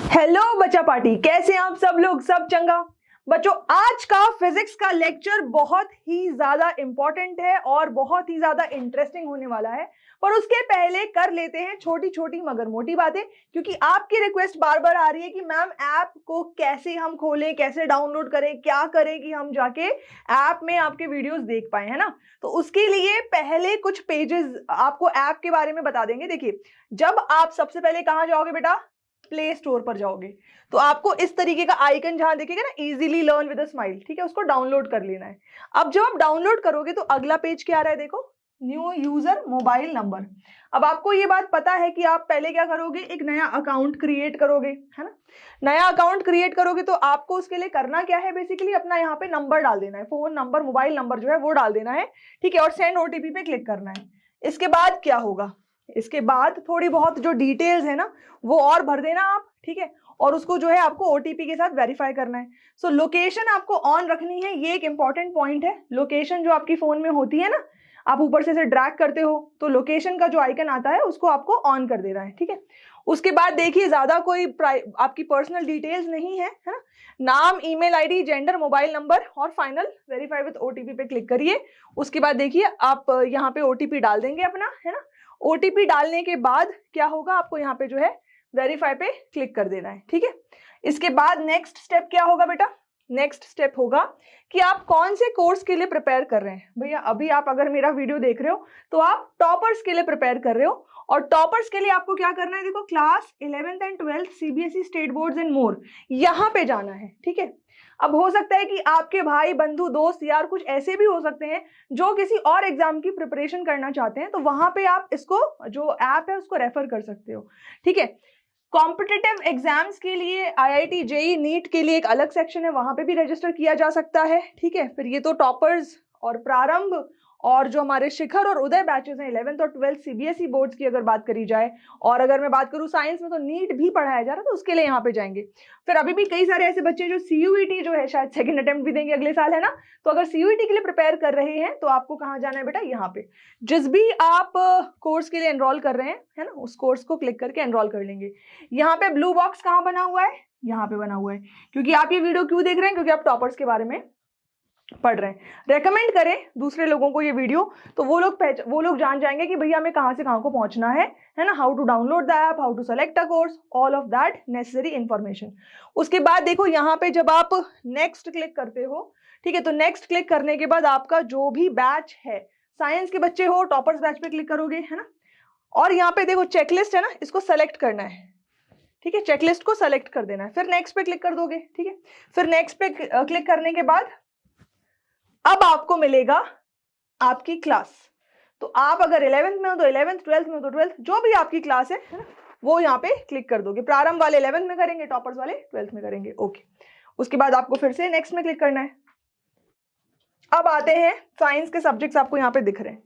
Hello बच्चा party, कैसे हैं आप सब लोग? सब चंगा बच्चों। आज का फिजिक्स का लेक्चर बहुत ही ज्यादा इंपॉर्टेंट है और बहुत ही ज्यादा इंटरेस्टिंग होने वाला है। पर उसके पहले कर लेते हैं छोटी छोटी मगर मोटी बातें, क्योंकि आपकी रिक्वेस्ट बार बार आ रही है कि मैम ऐप को कैसे हम खोलें, कैसे डाउनलोड करें, क्या करें कि हम जाके ऐप में आपके वीडियोस देख पाए, है ना। तो उसके लिए पहले कुछ पेजेस आपको ऐप के बारे में बता देंगे। देखिए, जब आप सबसे पहले कहाँ जाओगे बेटा? प्ले स्टोर पर जाओगे तो आपको इस तरीके का आइकन जहां दिखेगा ना, easily learn with a smile, ठीक है, उसको डाउनलोड कर लेना है। अब जब आप डाउनलोड करोगे तो अगला पेज क्या आ रहा है, देखो, न्यू यूजर मोबाइल नंबर। अब आपको ये बात पता है कि आप पहले क्या करोगे, एक नया अकाउंट क्रिएट करोगे, है ना। नया अकाउंट क्रिएट करोगे तो आपको उसके लिए करना क्या है, बेसिकली अपना यहाँ पे नंबर डाल देना है, फोन नंबर, मोबाइल नंबर जो है वो डाल देना है, ठीक है, और सेंड ओटीपी पे क्लिक करना है। इसके बाद क्या होगा, इसके बाद थोड़ी बहुत जो डिटेल्स है ना वो और भर देना आप, ठीक है, और उसको जो है आपको ओटीपी के साथ वेरीफाई करना है। सो लोकेशन आपको ऑन रखनी है, ये एक इंपॉर्टेंट पॉइंट है। लोकेशन जो आपकी फोन में होती है ना, आप ऊपर से ड्रैग करते हो तो लोकेशन का जो आइकन आता है उसको आपको ऑन कर देना है, ठीक है। उसके बाद देखिए, ज्यादा कोई आपकी पर्सनल डिटेल्स नहीं है, है ना। नाम, email ID, gender, mobile number और फाइनल वेरीफाई विद ओटीपी पे क्लिक करिए। उसके बाद देखिए आप यहाँ पे ओटीपी डाल देंगे अपना, है ना। ओटीपी डालने के बाद क्या होगा, आपको यहाँ पे जो है वेरीफाई पे क्लिक कर देना है, ठीक है। इसके बाद नेक्स्ट स्टेप क्या होगा बेटा? नेक्स्ट स्टेप होगा कि आप कौन से कोर्स के लिए प्रिपेयर कर रहे हैं। भैया अभी आप अगर मेरा वीडियो देख रहे हो तो आप टॉपर्स के लिए प्रिपेयर कर रहे हो, और टॉपर्स के लिए आपको क्या करना है, देखो, class 11th and 12th CBSE state boards and more, यहाँ पे जाना है, ठीक है। अब हो सकता है कि आपके भाई, बंधु, दोस्त, यार कुछ ऐसे भी हो सकते हैं जो किसी और एग्जाम की प्रिपरेशन करना चाहते हैं, तो वहां पे आप इसको, जो ऐप है उसको रेफर कर सकते हो, ठीक है। कॉम्पिटिटिव एग्जाम्स के लिए आईआईटी, जेई, नीट के लिए एक अलग सेक्शन है, वहां पे भी रजिस्टर किया जा सकता है, ठीक है। फिर ये तो टॉपर्स और प्रारंभ और जो हमारे शिखर और उदय बैचेस हैं 11th और 12th सीबीएसई बोर्ड्स की अगर बात करी जाए, और अगर मैं बात करूं साइंस में तो नीट भी पढ़ाया जा रहा है, तो उसके लिए यहाँ पे जाएंगे। फिर अभी भी कई सारे ऐसे बच्चे जो सीयूईटी जो है शायद सेकंड अटेम्प्ट भी देंगे अगले साल, है ना। तो अगर सीयूईटी के लिए प्रिपेयर कर रहे हैं तो आपको कहाँ जाना है बेटा? यहाँ पे जिस भी आप कोर्स के लिए एनरोल कर रहे हैं, है ना, उस कोर्स को क्लिक करके एनरोल कर लेंगे। यहाँ पे ब्लू बॉक्स कहाँ बना हुआ है? यहाँ पे बना हुआ है। क्योंकि आप ये वीडियो क्यों देख रहे हैं? क्योंकि आप टॉपर्स के बारे में पढ़ रहे हैं। रेकमेंड करें दूसरे लोगों को ये वीडियो, तो वो लोग जान जाएंगे कि भैया हमें कहाँ से कहाँ को पहुंचना है ना। How to download the app, how to select a course, all of that necessary information. उसके बाद देखो, यहाँ पे जब आप नेक्स्ट क्लिक करते हो, ठीक है, तो नेक्स्ट क्लिक करने के बाद आपका जो भी बैच है, साइंस के बच्चे हो, टॉपर्स बैच पे क्लिक करोगे, है ना। और यहाँ पे देखो चेकलिस्ट है ना, इसको सेलेक्ट करना है, ठीक है, चेकलिस्ट को सेलेक्ट कर देना है, फिर नेक्स्ट पे क्लिक कर दोगे, ठीक है। फिर नेक्स्ट पे क्लिक करने के बाद अब आपको मिलेगा आपकी क्लास। तो आप अगर 11th में हो तो 11th, 12th में हो तो 12th, जो भी आपकी क्लास है ना, वो यहाँ पे क्लिक कर दोगे। प्रारंभ वाले 11th में करेंगे, टॉपर्स वाले 12th में करेंगे, ओके। उसके बाद आपको फिर से नेक्स्ट में क्लिक करना है। अब आते हैं साइंस के सब्जेक्ट्स, आपको यहाँ पे दिख रहे हैं।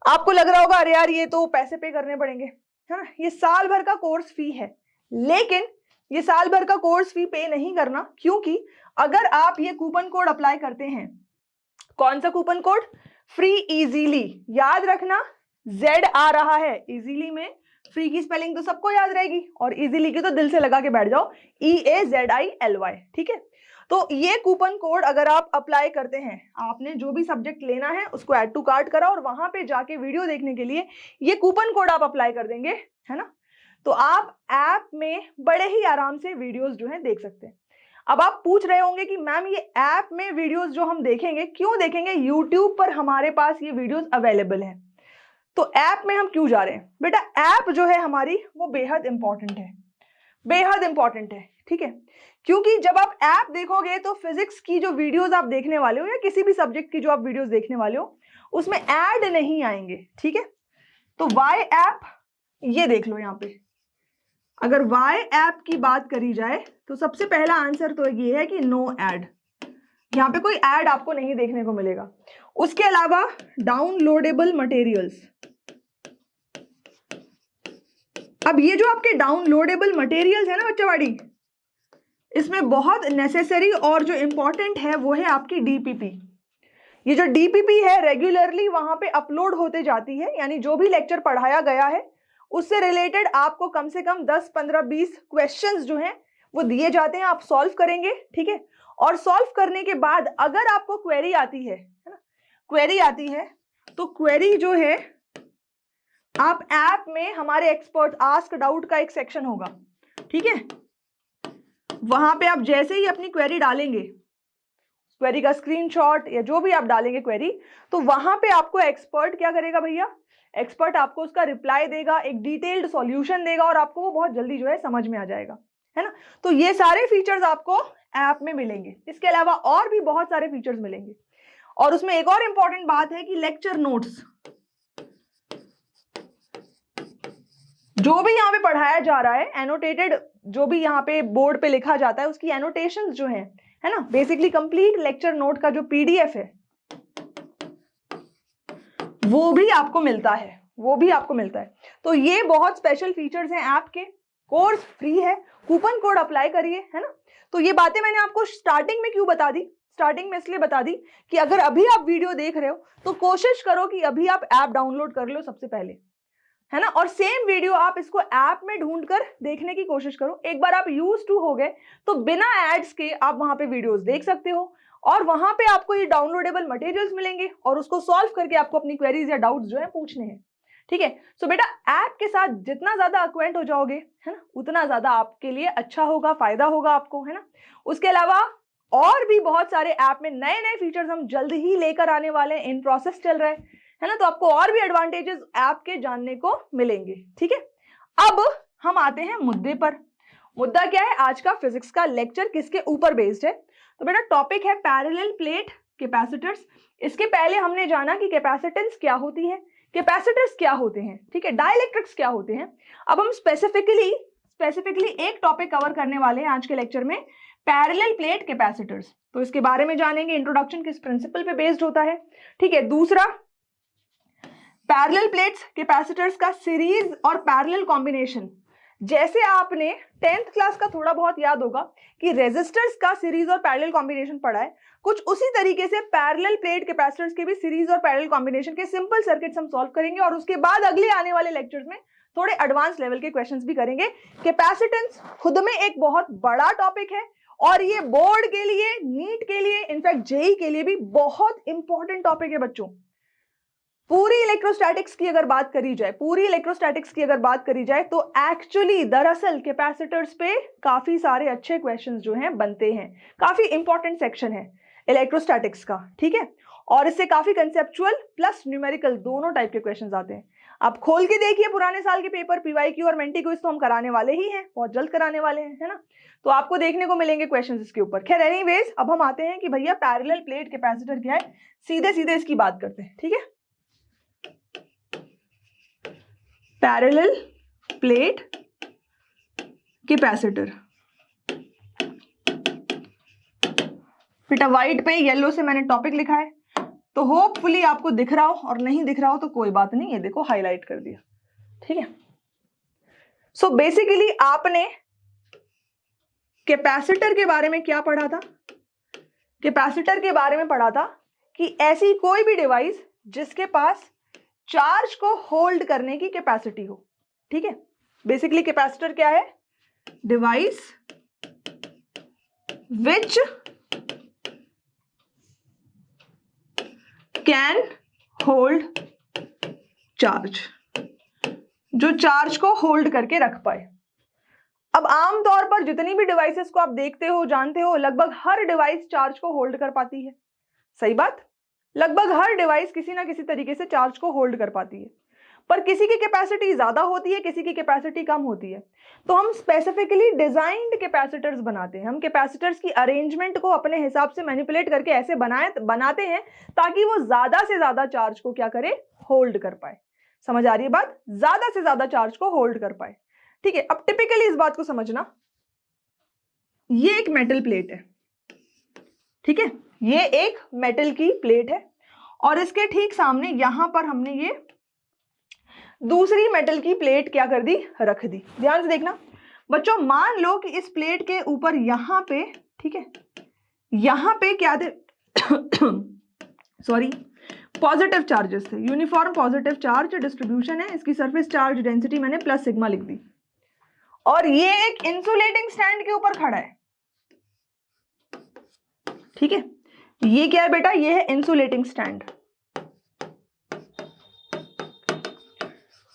आपको लग रहा होगा अरे यार ये तो पैसे पे करने पड़ेंगे, है ना। ये साल भर का कोर्स फी है, लेकिन ये साल भर का कोर्स फी पे नहीं करना, क्योंकि अगर आप ये कूपन कोड अप्लाई करते हैं, कौन सा कूपन कोड? फ्री इजीली, याद रखना, जेड आ रहा है, इजीली में फ्री की स्पेलिंग तो सबको याद रहेगी, और इजीली की तो दिल से लगा के बैठ जाओ, EAZILY, ठीक है। तो ये कूपन कोड अगर आप अप्लाई करते हैं, आपने जो भी सब्जेक्ट लेना है उसको ऐड टू कार्ट करा और वहां पे जाके वीडियो देखने के लिए ये कूपन कोड आप अप्लाई कर देंगे, है ना, तो आप ऐप में बड़े ही आराम से वीडियोस जो है देख सकते हैं। अब आप पूछ रहे होंगे कि मैम ये ऐप में वीडियोस जो हम देखेंगे, क्यों देखेंगे? यूट्यूब पर हमारे पास ये वीडियोस अवेलेबल है, तो ऐप में हम क्यों जा रहे हैं? बेटा ऐप जो है हमारी वो बेहद इंपॉर्टेंट है, बेहद इंपॉर्टेंट है, ठीक है। क्योंकि जब आप ऐप देखोगे तो फिजिक्स की जो वीडियोस आप देखने वाले हो या किसी भी सब्जेक्ट की जो आप वीडियोस देखने वाले हो, उसमें ऐड नहीं आएंगे, ठीक है। तो वाई ऐप, ये देख लो यहाँ पे, अगर वाई ऐप की बात करी जाए तो सबसे पहला आंसर तो ये है कि नो ऐड, यहाँ पे कोई ऐड आपको नहीं देखने को मिलेगा। उसके अलावा डाउनलोडेबल मटेरियल्स, अब ये जो आपके डाउनलोडेबल मटेरियल्स है ना बच्चावाड़ी, इसमें बहुत नेसेसरी और जो इंपॉर्टेंट है वो है आपकी डीपीपी। ये जो डीपीपी है रेगुलरली वहां पे अपलोड होते जाती है, यानी जो भी लेक्चर पढ़ाया गया है उससे रिलेटेड आपको कम से कम 10, 15, 20 क्वेश्चंस जो हैं वो दिए जाते हैं, आप सॉल्व करेंगे, ठीक है। और सॉल्व करने के बाद अगर आपको क्वेरी आती है ना, क्वेरी आती है तो क्वेरी जो है आप ऐप में हमारे एक्सपर्ट आस्क डाउट का एक सेक्शन होगा, ठीक है, वहां पे आप जैसे ही अपनी क्वेरी डालेंगे, क्वेरी का स्क्रीनशॉट या जो भी आप डालेंगे क्वेरी, तो वहां पे आपको एक्सपर्ट क्या करेगा भैया, एक्सपर्ट आपको उसका रिप्लाई देगा, एक डिटेल्ड सॉल्यूशन देगा और आपको वो बहुत जल्दी जो है समझ में आ जाएगा, है ना। तो ये सारे फीचर्स आपको ऐप में मिलेंगे। इसके अलावा और भी बहुत सारे फीचर्स मिलेंगे। और उसमें एक और इंपॉर्टेंट बात है कि लेक्चर नोट्स, जो भी यहाँ पे पढ़ाया जा रहा है, एनोटेटेड जो भी यहाँ पे बोर्ड पे लिखा जाता है, उसकी एनोटेशंस जो है ना, बेसिकली कंप्लीट लेक्चर नोट का जो पीडीएफ है वो भी आपको मिलता है, वो भी आपको मिलता है। तो ये बहुत स्पेशल फीचर्स हैं ऐप के। कोर्स फ्री है, कूपन कोड अप्लाई करिए, है ना। तो ये बातें मैंने आपको स्टार्टिंग में क्यों बता दी, स्टार्टिंग में इसलिए बता दी कि अगर अभी आप वीडियो देख रहे हो तो कोशिश करो कि अभी आप ऐप डाउनलोड कर लो सबसे पहले, है ना। और सेम वीडियो आप इसको ऐप में ढूंढकर देखने की कोशिश करो। एक बार आप यूज टू हो गए तो बिना एड्स के आप वहां पे वीडियोस देख सकते हो और वहां पे आपको ये डाउनलोडेबल मटेरियल्स मिलेंगे और उसको सॉल्व करके आपको अपनी क्वेरीज या डाउट्स जो है पूछने हैं, ठीक है। सो बेटा ऐप के साथ जितना ज्यादा अक्वेंट हो जाओगे, है ना, उतना ज्यादा आपके लिए अच्छा होगा, फायदा होगा आपको, है ना। उसके अलावा और भी बहुत सारे ऐप में नए नए फीचर्स हम जल्द ही लेकर आने वाले हैं, इन प्रोसेस चल रहा है ना। तो आपको और भी एडवांटेजेस ऐप के जानने को मिलेंगे, ठीक है। अब हम आते हैं मुद्दे पर। मुद्दा क्या है आज का फिजिक्स का लेक्चर, किसके ऊपर बेस्ड है? तो बेटा टॉपिक है पैरेलल प्लेट कैपेसिटर्स। इसके पहले हमने जाना कि कैपेसिटेंस क्या होती है, कैपेसिटर्स क्या होते हैं, ठीक है, डाइलेक्ट्रिक्स क्या होते हैं। अब हम स्पेसिफिकली एक टॉपिक कवर करने वाले हैं आज के लेक्चर में, पैरेलल प्लेट कैपेसिटर्स। तो इसके बारे में जानेंगे, इंट्रोडक्शन किस प्रिंसिपल पे बेस्ड होता है, ठीक है। दूसरा, पैरेलल प्लेट्स कैपेसिटर्स का सीरीज और पैरेलल कॉम्बिनेशन। जैसे आपने 10th क्लास का थोड़ा बहुत याद होगा कि रेजिस्टर्स का सीरीज और पैरेलल कॉम्बिनेशन पढ़ा है, कुछ उसी तरीके से पैरेलल प्लेट कैपेसिटर्स के भी सीरीज और पैरेलल कॉम्बिनेशन के सिंपल सर्किट्स हम सॉल्व करेंगे और उसके बाद अगले आने वाले लेक्चर्स में थोड़े एडवांस लेवल के क्वेश्चंस भी करेंगे। कैपेसिटेंस खुद में एक बहुत बड़ा टॉपिक है और ये बोर्ड के लिए, नीट के लिए, इनफैक्ट जेई के लिए भी बहुत इंपॉर्टेंट टॉपिक है बच्चों। पूरी इलेक्ट्रोस्टैटिक्स की अगर बात करी जाए, तो एक्चुअली दरअसल कैपेसिटर्स पे काफी सारे अच्छे क्वेश्चंस जो हैं बनते हैं। काफी इंपॉर्टेंट सेक्शन है इलेक्ट्रोस्टैटिक्स का, ठीक है। और इससे काफी कंसेप्चुअल प्लस न्यूमेरिकल दोनों टाइप के क्वेश्चंस आते हैं। आप खोल के देखिए पुराने साल के पेपर, पीवाईक्यू और मेंटी क्विज तो हम कराने वाले ही हैं, बहुत जल्द कराने वाले हैं, है ना। तो आपको देखने को मिलेंगे क्वेश्चंस इसके ऊपर। खैर एनीवेज, अब हम आते हैं कि भैया पैरेलल प्लेट कैपेसिटर क्या है, सीधे सीधे इसकी बात करते हैं, ठीक है। पैरेलल प्लेट कैपेसिटर, बेटा व्हाइट पे येलो से मैंने टॉपिक लिखा है, तो होपफुली आपको दिख रहा हो, और नहीं दिख रहा हो तो कोई बात नहीं, ये देखो हाईलाइट कर दिया, ठीक है। सो बेसिकली आपने कैपेसिटर के बारे में क्या पढ़ा था? कैपेसिटर के बारे में पढ़ा था कि ऐसी कोई भी डिवाइस जिसके पास चार्ज को होल्ड करने की कैपेसिटी हो, ठीक है। बेसिकली कैपेसिटर क्या है? Device which can hold charge, जो चार्ज को होल्ड करके रख पाए। अब आमतौर पर जितनी भी डिवाइसेस को आप देखते हो, जानते हो, लगभग हर डिवाइस चार्ज को होल्ड कर पाती है। सही बात, लगभग हर डिवाइस किसी ना किसी तरीके से चार्ज को होल्ड कर पाती है, पर किसी की कैपेसिटी ज्यादा होती है, किसी की कैपेसिटी कम होती है। तो हम स्पेसिफिकली डिजाइन्ड कैपेसिटर्स बनाते हैं। हम कैपेसिटर्स की अरेंजमेंट को अपने हिसाब से मैनिपुलेट करके ऐसे बनाते हैं ताकि वो ज्यादा से ज्यादा चार्ज को क्या करे, होल्ड कर पाए। समझ आ रही है बात? ज्यादा से ज्यादा चार्ज को होल्ड कर पाए, ठीक है। अब टिपिकली इस बात को समझना, ये एक मेटल प्लेट है, ठीक है, ये एक मेटल की प्लेट है और इसके ठीक सामने यहां पर हमने ये दूसरी मेटल की प्लेट क्या कर दी, रख दी। ध्यान से देखना बच्चों, मान लो कि इस प्लेट के ऊपर यहां पे, ठीक है, यहां पे क्या दे सॉरी पॉजिटिव चार्जेस थे, यूनिफॉर्म पॉजिटिव चार्ज डिस्ट्रीब्यूशन है, इसकी सरफेस चार्ज डेंसिटी मैंने प्लस सिग्मा लिख दी, और ये एक इंसुलेटिंग स्टैंड के ऊपर खड़ा है, ठीक है। ये क्या है बेटा, ये है इंसुलेटिंग स्टैंड,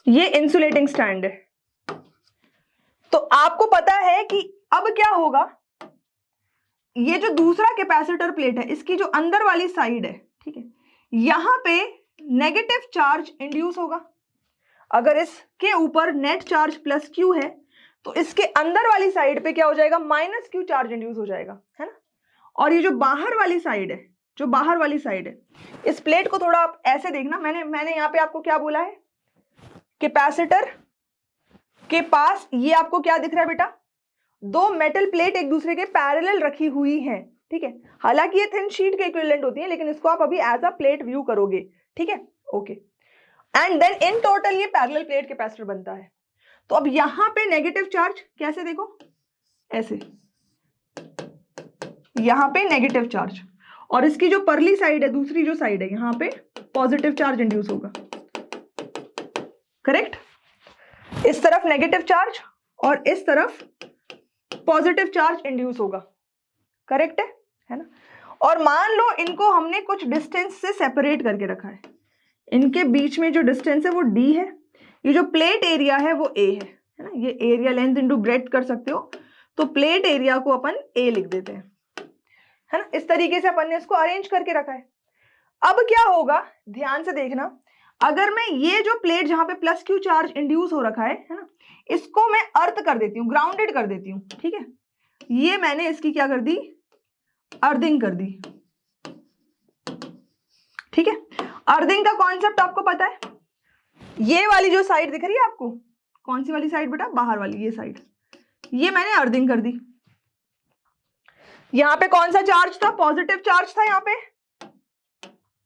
ये इंसुलेटिंग स्टैंड है। तो आपको पता है कि अब क्या होगा, ये जो दूसरा कैपेसिटर प्लेट है, इसकी जो अंदर वाली साइड है, ठीक है, यहां पे नेगेटिव चार्ज इंड्यूस होगा। अगर इसके ऊपर नेट चार्ज प्लस क्यू है तो इसके अंदर वाली साइड पे क्या हो जाएगा, माइनस क्यू चार्ज इंड्यूस हो जाएगा, है ना। और ये जो बाहर वाली साइड है, जो बाहर वाली साइड है, इस प्लेट को थोड़ा आप ऐसे देखना, मैंने यहाँ पे आपको क्या बोला है, कैपेसिटर के पास ये आपको क्या दिख रहा है बेटा, दो मेटल प्लेट एक दूसरे के पैरेलल रखी हुई हैं, ठीक है। हालांकि ये थिन शीट के इक्विवेलेंट होती है, लेकिन इसको आप अभी एज अ प्लेट व्यू करोगे, ठीक है, okay. And then in total ये पैरेलल प्लेट कैपेसिटर बनता है। तो अब यहां पे नेगेटिव चार्ज कैसे, देखो ऐसे, यहां पे नेगेटिव चार्ज, और इसकी जो परली साइड है, दूसरी जो साइड है, यहां पे पॉजिटिव चार्ज इंड्यूस होगा, करेक्ट। इस तरफ नेगेटिव चार्ज और इस तरफ पॉजिटिव चार्ज इंड्यूस होगा, करेक्ट है ना। और मान लो इनको हमने कुछ डिस्टेंस से सेपरेट करके रखा है, इनके बीच में जो डिस्टेंस है वो d है, ये जो प्लेट एरिया है वो a है ना, ये एरिया लेंथ इनटू ब्रेड्थ कर सकते हो, तो प्लेट एरिया को अपन a लिख देते हैं, है ना। इस तरीके से अपन ने इसको अरेंज करके रखा है। अब क्या होगा, ध्यान से देखना, अगर मैं ये जो प्लेट जहां पे प्लस क्यू चार्ज इंड्यूस हो रखा है ना, इसको मैं अर्थ कर देती हूँ, ग्राउंडेड कर देती हूँ, ठीक है, ये मैंने इसकी क्या कर दी, अर्थिंग कर दी, ठीक है। अर्थिंग का कॉन्सेप्ट आपको पता है, ये वाली जो साइड दिख रही है आपको, कौन सी वाली साइड बेटा, बाहर वाली, ये साइड, ये मैंने अर्थिंग कर दी। यहां पे कौन सा चार्ज था, पॉजिटिव चार्ज था, यहां पे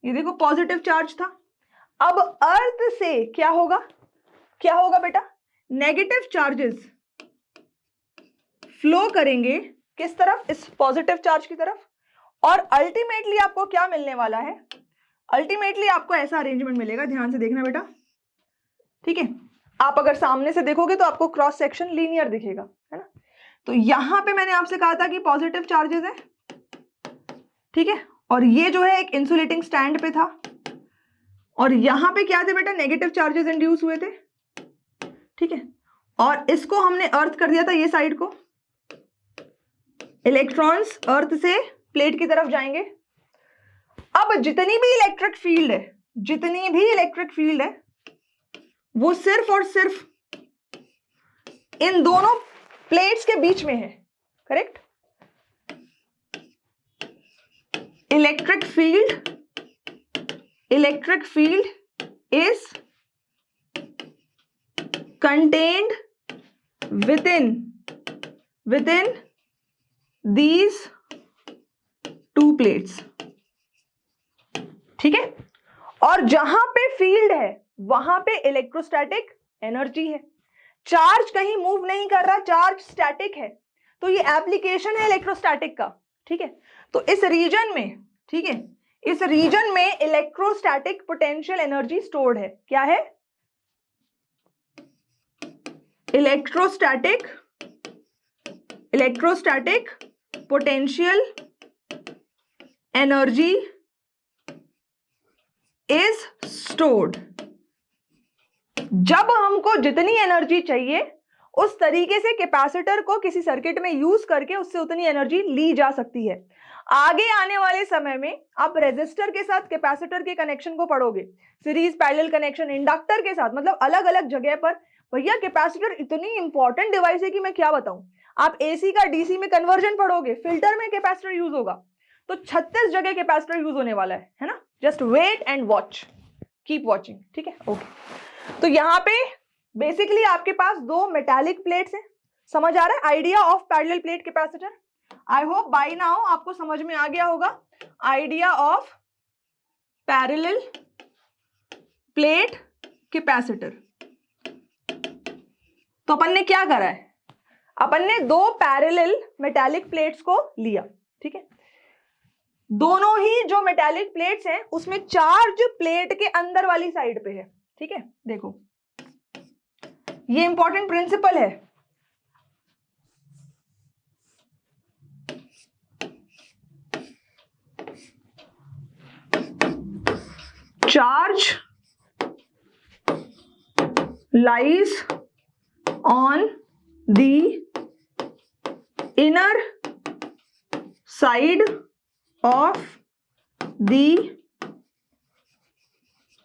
ये देखो पॉजिटिव चार्ज था। अब अर्थ से क्या होगा, क्या होगा बेटा, नेगेटिव चार्जेस फ्लो करेंगे किस तरफ, इस पॉजिटिव चार्ज की तरफ, और अल्टीमेटली आपको क्या मिलने वाला है, अल्टीमेटली आपको ऐसा अरेंजमेंट मिलेगा, ध्यान से देखना बेटा, ठीक है। आप अगर सामने से देखोगे तो आपको क्रॉस सेक्शन लीनियर दिखेगा, है ना। तो यहां पे मैंने आपसे कहा था कि पॉजिटिव चार्जेस है, ठीक है, और ये जो है एक इंसुलेटिंग स्टैंड पे था, और यहां पे क्या थे बेटा, नेगेटिव चार्जेस इंड्यूस हुए थे, ठीक है, और इसको हमने अर्थ कर दिया था, ये साइड को, इलेक्ट्रॉन्स अर्थ से प्लेट की तरफ जाएंगे। अब जितनी भी इलेक्ट्रिक फील्ड है, जितनी भी इलेक्ट्रिक फील्ड है, वो सिर्फ और सिर्फ इन दोनों प्लेट्स के बीच में है, correct. Electric field is contained within these two plates, ठीक है। और जहां पे फील्ड है वहां पे इलेक्ट्रोस्टैटिक एनर्जी है, चार्ज कहीं मूव नहीं कर रहा, चार्ज स्टैटिक है, तो ये एप्लीकेशन है इलेक्ट्रोस्टैटिक का, ठीक है। तो इस रीजन में, ठीक है, इस रीजन में इलेक्ट्रोस्टैटिक पोटेंशियल एनर्जी स्टोर्ड है, क्या है, electrostatic potential energy is stored. जब हमको जितनी एनर्जी चाहिए उस तरीके से कैपेसिटर को किसी सर्किट में यूज करके उससे उतनी एनर्जी ली जा सकती है। आगे आने वाले समय में आप रेजिस्टर के साथ कैपेसिटर के कनेक्शन को पढ़ोगे, सीरीज पैरेलल कनेक्शन, इंडक्टर के साथ, मतलब अलग अलग जगह पर। भैया कैपेसिटर इतनी इंपॉर्टेंट डिवाइस है कि मैं क्या बताऊं। आप एसी का डीसी में कन्वर्जन पढ़ोगे, फिल्टर में कैपेसिटर यूज होगा, तो 36 जगह कैपेसिटर यूज होने वाला है ना। Just wait and watch, keep watching, ठीक है, ओके। तो यहाँ पे बेसिकली आपके पास दो मेटालिक प्लेट्स हैं, समझ आ रहा है idea of parallel plate capacitor. I hope by now आपको समझ में आ गया होगा idea of parallel plate capacitor. तो अपन ने क्या करा है, अपन ने दो पैरेलल मेटालिक प्लेट्स को लिया, ठीक है। दोनों ही जो मेटालिक प्लेट्स हैं उसमें चार्ज प्लेट के अंदर वाली साइड पे है। ठीक है, देखो ये इंपॉर्टेंट प्रिंसिपल है। Charge lies on the inner side of the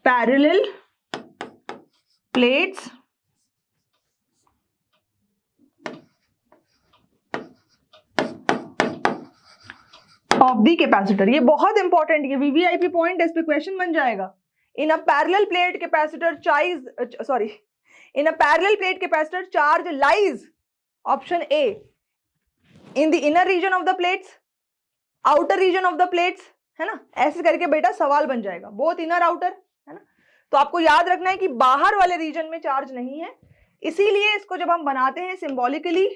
parallel plates of the capacitor। ये बहुत इंपॉर्टेंट, ये वीवीआईपी पॉइंट, इस पे क्वेश्चन बन जाएगा। In a parallel plate capacitor in a parallel plate capacitor charge lies option A in the inner region of the plates, outer region of the plates, है ना, ऐसे करके बेटा सवाल बन जाएगा, बोथ इनर आउटर, है ना। तो आपको याद रखना है कि बाहर वाले रीजन में चार्ज नहीं है, इसीलिए इसको जब हम बनाते हैं सिंबॉलिकली,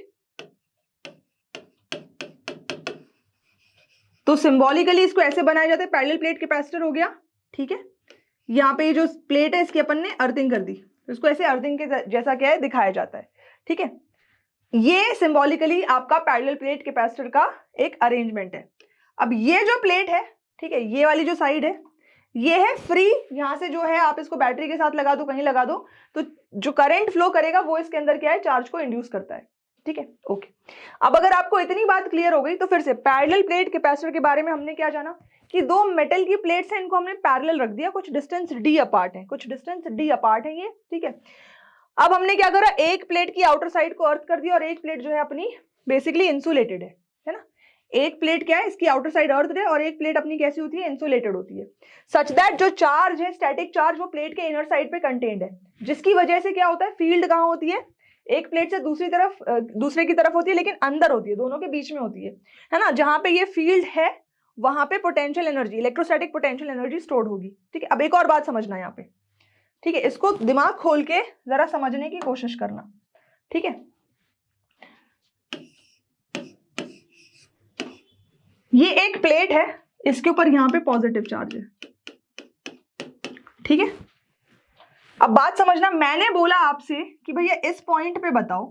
तो सिंबॉलिकली इसको ऐसे बनाया जाता है, पैरेलल प्लेट कैपेसिटर हो गया। ठीक है, यहाँ पे जो प्लेट है इसकी अपन ने अर्थिंग कर दी, तो इसको ऐसे अर्थिंग के जैसा क्या है दिखाया जाता है। ठीक है, ये सिंबॉलिकली आपका पैरेलल प्लेट कैपेसिटर का एक अरेंजमेंट है। अब ये जो प्लेट है, ठीक है, ये वाली जो साइड है ये है फ्री, यहां से जो है आप इसको बैटरी के साथ लगा दो, कहीं लगा दो, तो जो करंट फ्लो करेगा वो इसके अंदर क्या है, चार्ज को इंड्यूस करता है। ठीक है, ओके। अब अगर आपको इतनी बात क्लियर हो गई तो फिर से पैरेलल प्लेट कैपेसिटर के बारे में हमने क्या जाना कि दो मेटल की प्लेट्स हैं, इनको हमने पैरेलल रख दिया, कुछ डिस्टेंस डी अपार्ट है, कुछ डिस्टेंस डी अपार्ट है ये। ठीक है, अब हमने क्या करा, एक प्लेट की आउटर साइड को अर्थ कर दिया और एक प्लेट जो है अपनी बेसिकली इंसुलेटेड है ना। एक प्लेट क्या है, इसकी आउटर साइड अर्थ है और एक प्लेट अपनी कैसी होती है, इंसुलेटेड होती है, सच दैट जो चार्ज है, स्टैटिक चार्ज, वो प्लेट के इनर साइड पे कंटेन्ड है, जिसकी वजह से क्या होता है, फील्ड कहाँ होती है, एक प्लेट से दूसरी तरफ, दूसरे की तरफ होती है, लेकिन अंदर होती है, दोनों के बीच में होती है ना। जहां पे ये फील्ड है वहां पे potential energy, electrostatic potential energy stored होगी। ठीक है, अब एक और बात समझना यहाँ पे, ठीक है, इसको दिमाग खोल के जरा समझने की कोशिश करना। ठीक है, ये एक प्लेट है, इसके ऊपर यहाँ पे पॉजिटिव चार्ज है। ठीक है, अब बात समझना, मैंने बोला आपसे कि भैया इस पॉइंट पे बताओ,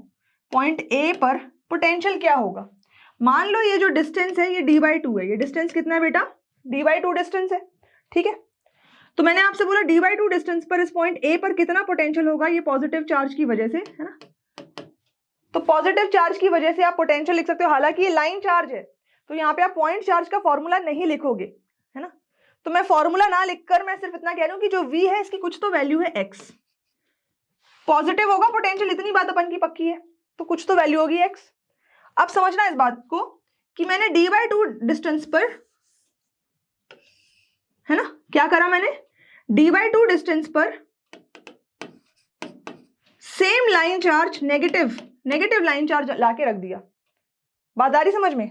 पॉइंट ए पर पोटेंशियल क्या होगा। मान लो ये जो डिस्टेंस है ये d/2 है, ये डिस्टेंस कितना है बेटा, d/2 डिस्टेंस है। ठीक है, तो मैंने आपसे बोला d/2 डिस्टेंस पर इस पॉइंट ए पर कितना पोटेंशियल होगा, ये पॉजिटिव चार्ज की वजह से, है ना। तो पॉजिटिव चार्ज की वजह से आप पोटेंशियल लिख सकते हो, हालांकि ये लाइन चार्ज है तो यहाँ पे आप पॉइंट चार्ज का फॉर्मूला नहीं लिखोगे, है ना। तो मैं फॉर्मूला ना लिखकर मैं सिर्फ इतना कह रही हूँ कि जो v है इसकी कुछ तो वैल्यू है x, पॉजिटिव होगा पोटेंशियल, इतनी बात अपन की पक्की है, तो कुछ तो वैल्यू होगी x। अब समझना इस बात को कि मैंने d/2 डिस्टेंस पर, है ना, क्या करा मैंने, d/2 डिस्टेंस पर same line charge, negative line charge लाके रख दिया। बात आ रही समझ में,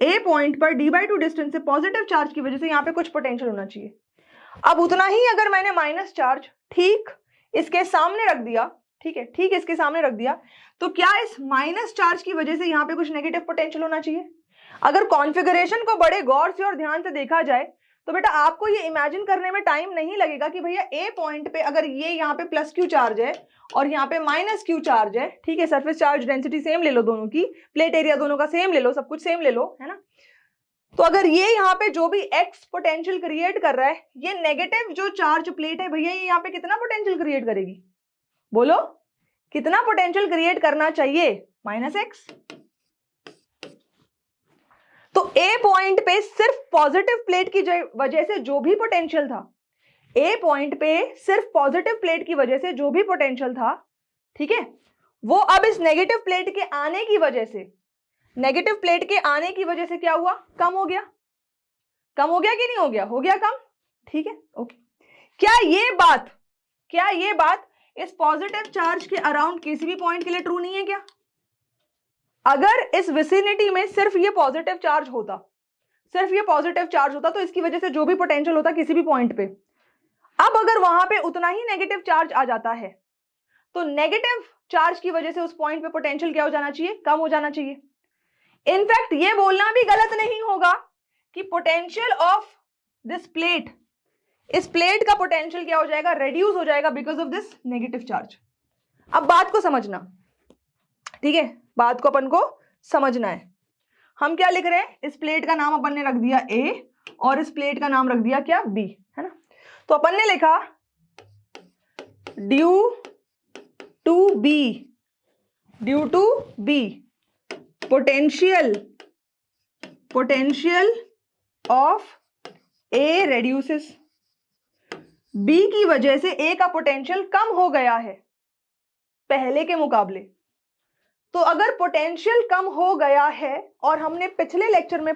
ए पॉइंट पर d/2 डिस्टेंस से पॉजिटिव चार्ज की वजह से यहाँ पे कुछ पोटेंशियल होना चाहिए। अब उतना ही अगर मैंने माइनस चार्ज ठीक इसके सामने रख दिया, ठीक है, ठीक इसके सामने रख दिया, तो क्या इस माइनस चार्ज की वजह से यहाँ पे कुछ नेगेटिव पोटेंशियल होना चाहिए। अगर कॉन्फ़िगरेशन को बड़े गौर से और ध्यान से देखा जाए तो बेटा आपको ये इमेजिन करने में टाइम नहीं लगेगा कि भैया ए पॉइंट पे अगर ये यहाँ पे प्लस क्यू चार्ज है और यहाँ पे माइनस क्यू चार्ज है, ठीक है, सरफेस चार्ज डेंसिटी सेम ले लो दोनों की, प्लेट एरिया दोनों का सेम ले लो, सब कुछ सेम ले लो, है ना। तो अगर ये यहाँ पे जो भी एक्स पोटेंशियल क्रिएट कर रहा है, ये नेगेटिव जो चार्ज प्लेट है भैया, ये यहाँ पे कितना पोटेंशियल क्रिएट करेगी, बोलो कितना पोटेंशियल क्रिएट करना चाहिए, -x। तो ए पॉइंट पे सिर्फ पॉजिटिव प्लेट की वजह से जो भी पोटेंशियल था, ए पॉइंट पे सिर्फ पॉजिटिव प्लेट की वजह से जो भी पोटेंशियल था, ठीक है, वो अब इस नेगेटिव प्लेट के आने की वजह से, नेगेटिव प्लेट के आने की वजह से क्या हुआ, कम हो गया। कम हो गया कि नहीं हो गया, हो गया कम। ठीक है, ओके। क्या ये बात इस पॉजिटिव चार्ज के अराउंड किसी भी पॉइंट के लिए ट्रू नहीं है क्या। अगर इस विसिनिटी में सिर्फ ये पॉजिटिव चार्ज होता, तो इसकी वजह से जो भी पोटेंशियल होता किसी भी पॉइंट पे, अब अगर वहां पे उतना ही नेगेटिव चार्ज आ जाता है तो नेगेटिव चार्ज की वजह से उस पॉइंट पे पोटेंशियल क्या हो जाना चाहिए, कम हो जाना चाहिए। इनफैक्ट ये बोलना भी गलत नहीं होगा कि पोटेंशियल ऑफ दिस प्लेट, इस प्लेट का पोटेंशियल क्या हो जाएगा, रेड्यूस हो जाएगा because of this negative charge. अब बात को समझना, ठीक है, बात को अपन को समझना है। हम क्या लिख रहे हैं, इस प्लेट का नाम अपन ने रख दिया A और इस प्लेट का नाम रख दिया क्या, B, है ना। तो अपन ने लिखा due to B potential of A reduces, B की वजह से A का पोटेंशियल कम हो गया है पहले के मुकाबले। तो अगर पोटेंशियल कम हो गया है, और हमने पिछले लेक्चर में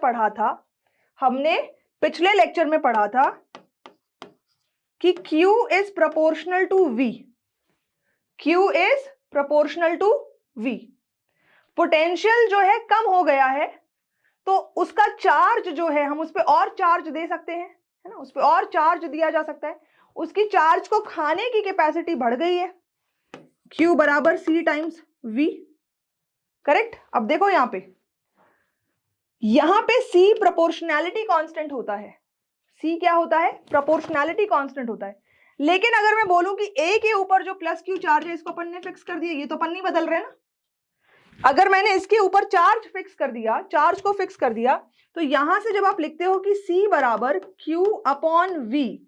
पढ़ा था कि Q is proportional to V, potential जो है कम हो गया है, तो उसका चार्ज जो है हम उस पर और चार्ज दे सकते हैं, है ना, उस पर और चार्ज दिया जा सकता है, उसकी चार्ज को खाने की कैपेसिटी बढ़ गई है, Q बराबर C टाइम्स V, करेक्ट। अब देखो यहां पे C प्रोपोर्शनैलिटी कांस्टेंट होता है, C क्या होता है, प्रोपोर्शनैलिटी कांस्टेंट होता है। लेकिन अगर मैं बोलूं कि A के ऊपर जो प्लस Q चार्ज है इसको अपन ने फिक्स कर दिया, ये तो अपन नहीं बदल रहे ना। अगर मैंने इसके ऊपर चार्ज को फिक्स कर दिया, तो यहां से जब आप लिखते हो कि C बराबर Q अपॉन V,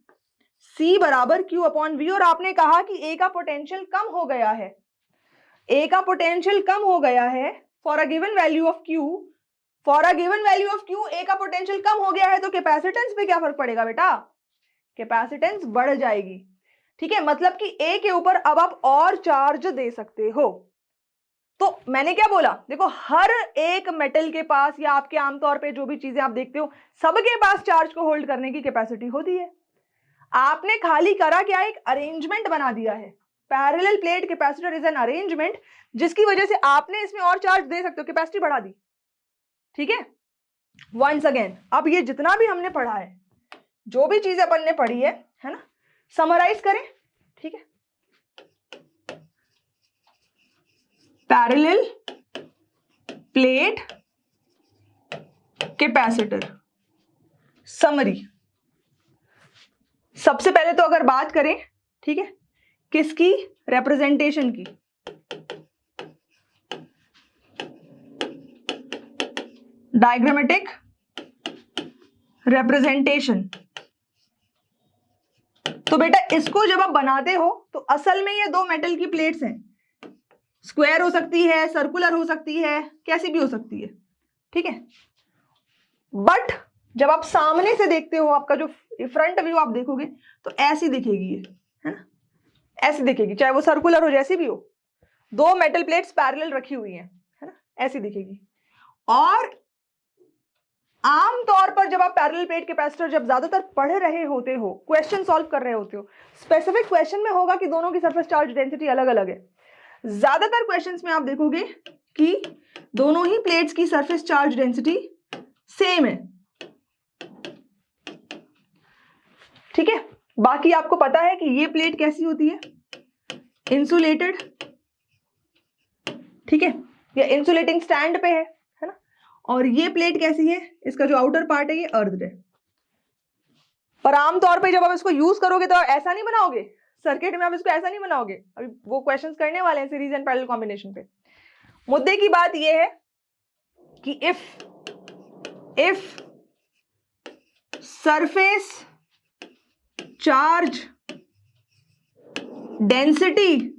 और आपने कहा कि A का पोटेंशियल कम हो गया है, for a given value of Q, A का पोटेंशियल कम हो गया है, तो कैपेसिटेंस पे क्या फर्क पड़ेगा बेटा, कैपेसिटेंस बढ़ जाएगी, ठीक है। मतलब कि A के ऊपर अब आप और चार्ज दे सकते हो। तो मैंने क्या बोला, देखो हर एक मेटल के पास, या आपके आमतौर पे जो भी चीजें आप देखते हो, सबके पास चार्ज को होल्ड करने की कैपेसिटी होती है। आपने खाली करा क्या, एक अरेंजमेंट बना दिया है। Parallel plate capacitor is an arrangement, जिसकी वजह से आपने इसमें और चार्ज दे सकते हो, कैपेसिटी बढ़ा दी, ठीक है। वंस अगेन, अब ये जितना भी हमने पढ़ा है, जो भी चीजें अपन ने पढ़ी है ना, समराइज करें, ठीक है। Parallel plate capacitor summary. सबसे पहले तो अगर बात करें, ठीक है, किसकी, रिप्रेजेंटेशन की, डायग्रामेटिक रिप्रेजेंटेशन। तो बेटा इसको जब आप बनाते हो तो असल में ये दो मेटल की प्लेट्स हैं, स्क्वायर हो सकती है, सर्कुलर हो सकती है, कैसी भी हो सकती है, ठीक है। बट जब आप सामने से देखते हो, आपका जो फ्रंट व्यू आप देखोगे तो ऐसी दिखेगी ये, है ना, ऐसी दिखेगी, चाहे वो सर्कुलर हो, जैसी भी हो, दो मेटल प्लेट्स पैरेलल रखी हुई हैं, है ना, ऐसी दिखेगी। और आमतौर पर जब आप पैरेलल प्लेट कैपेसिटर जब ज्यादातर पढ़ रहे होते हो, क्वेश्चन सॉल्व कर रहे होते हो, स्पेसिफिक क्वेश्चन में होगा कि दोनों की सरफेस चार्ज डेंसिटी अलग अलग है। ज्यादातर क्वेश्चंस में आप देखोगे कि दोनों ही प्लेट्स की सरफेस चार्ज डेंसिटी सेम है, ठीक है। बाकी आपको पता है कि ये प्लेट कैसी होती है, इंसुलेटेड, ठीक है, या इंसुलेटिंग स्टैंड पे है ना। और ये प्लेट कैसी है, इसका जो आउटर पार्ट है ये अर्थ है। पर आमतौर पे जब आप इसको यूज करोगे तो ऐसा नहीं बनाओगे, सर्किट में आप इसको ऐसा नहीं बनाओगे। अभी वो क्वेश्चंस करने वाले हैं सीरीज एंड पैरेलल कॉम्बिनेशन पे। मुद्दे की बात ये है कि if surface charge density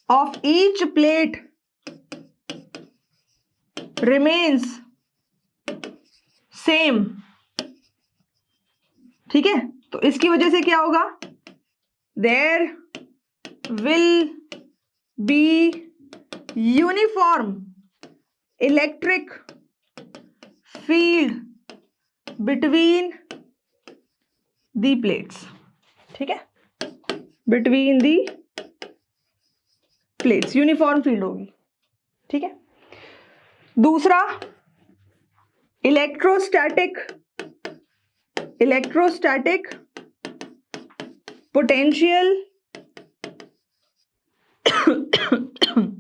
of each plate remains same, ठीक है। तो इसकी वजह से क्या होगा, there will be uniform electric field between the plates, ठीक है, between the plates uniform field होगी, ठीक है। दूसरा, electrostatic potential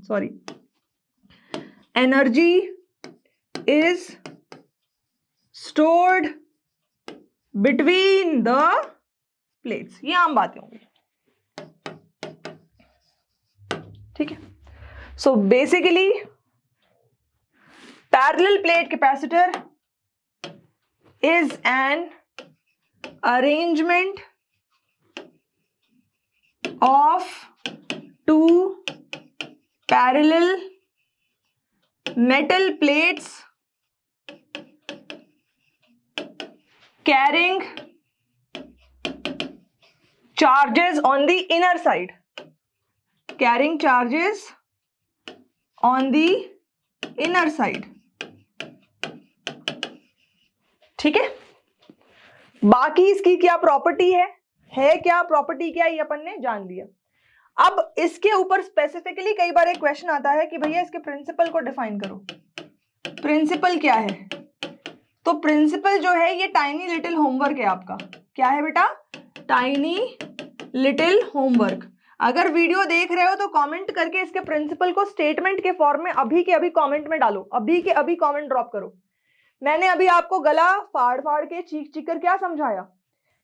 sorry energy is stored between the plates. ये आम बातें होंगी, ठीक है। So basically parallel plate capacitor is an arrangement of two parallel metal plates carrying charges on the inner side, carrying charges on the inner side, ठीक है। बाकी इसकी क्या प्रॉपर्टी है क्या प्रॉपर्टी, क्या ये अपन ने जान लिया। अब इसके ऊपर स्पेसिफिकली कई बार एक क्वेश्चन आता है कि भैया इसके प्रिंसिपल को डिफाइन करो। प्रिंसिपल क्या है? तो प्रिंसिपल जो है ये टाइनी लिटिल होमवर्क है आपका। क्या है बेटा? Tiny little homework. अगर वीडियो देख रहे हो तो कमेंट करके इसके प्रिंसिपल को स्टेटमेंट के फॉर्म में अभी के अभी कमेंट में डालो, अभी के अभी कमेंट ड्रॉप करो। मैंने अभी आपको गला फाड़ फाड़ के चीख चीख कर क्या समझाया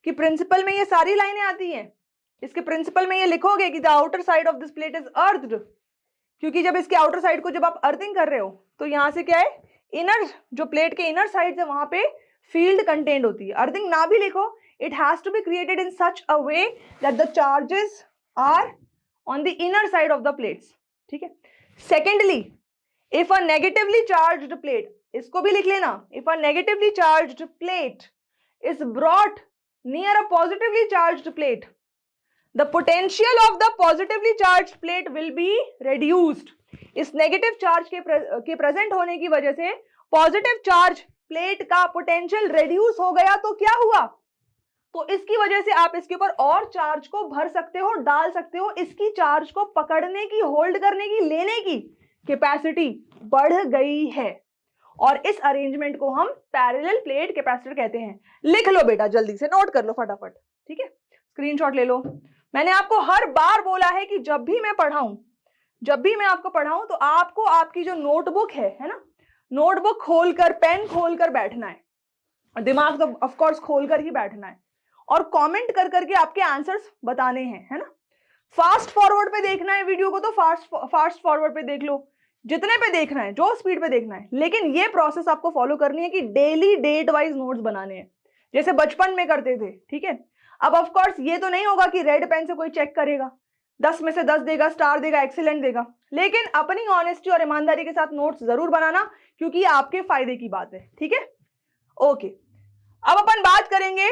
कि प्रिंसिपल में ये सारी लाइनें आती हैं। इसके प्रिंसिपल में ये लिखोगे कि the outer side of this plate is earthed, क्योंकि जब इसके आउटर साइड को जब आप अर्थिंग कर रहे हो तो यहां से क्या है, इनर जो प्लेट के इनर साइड है वहां पे फील्ड कंटेंट होती है। अर्थिंग ना भी लिखो, it has to be created in such a way that the charges are on the inner side of the plates, ठीक है। Secondly, if a negatively charged plate, इसको भी लिख लेना, if a negatively charged plate is brought near a positively charged plate, the potential of the positively charged plate will be reduced। इस negative charge के present होने की वजह से पॉजिटिव चार्ज प्लेट का पोटेंशियल रेड्यूस हो गया, तो क्या हुआ, तो इसकी वजह से आप इसके ऊपर और चार्ज को भर सकते हो, डाल सकते हो। इसकी चार्ज को पकड़ने की, होल्ड करने की, लेने की कैपेसिटी बढ़ गई है, और इस अरेंजमेंट को हम पैरेलल प्लेट कैपेसिटर कहते हैं। लिख लो बेटा, जल्दी से नोट कर लो फटाफट, ठीक है, स्क्रीनशॉट ले लो। मैंने आपको हर बार बोला है कि जब भी मैं पढ़ाऊं, जब भी मैं आपको पढ़ाऊं तो आपको आपकी जो नोटबुक है ना, नोटबुक खोलकर, पेन खोलकर बैठना है, और दिमाग तो ऑफ कोर्स खोलकर ही बैठना है, और कमेंट कर करके आपके आंसर्स बताने हैं, है ना। फास्ट फॉरवर्ड पे देखना है वीडियो को तो फास्ट फॉरवर्ड पे देख लो, जितने पे देखना है, जो स्पीड पे देखना है, लेकिन ये प्रोसेस आपको फॉलो करनी है कि डेली डेट वाइज नोट्स बनाने हैं, जैसे बचपन में करते थे, ठीक है। अब ऑफ कोर्स ये तो नहीं होगा कि रेड पेन से कोई चेक करेगा, 10 में से 10 देगा, स्टार देगा, एक्सीलेंट देगा, लेकिन अपनी ऑनेस्टी और ईमानदारी के साथ नोट्स जरूर बनाना, क्योंकि ये आपके फायदे की बात है, ठीक है। ओके, अब अपन बात करेंगे,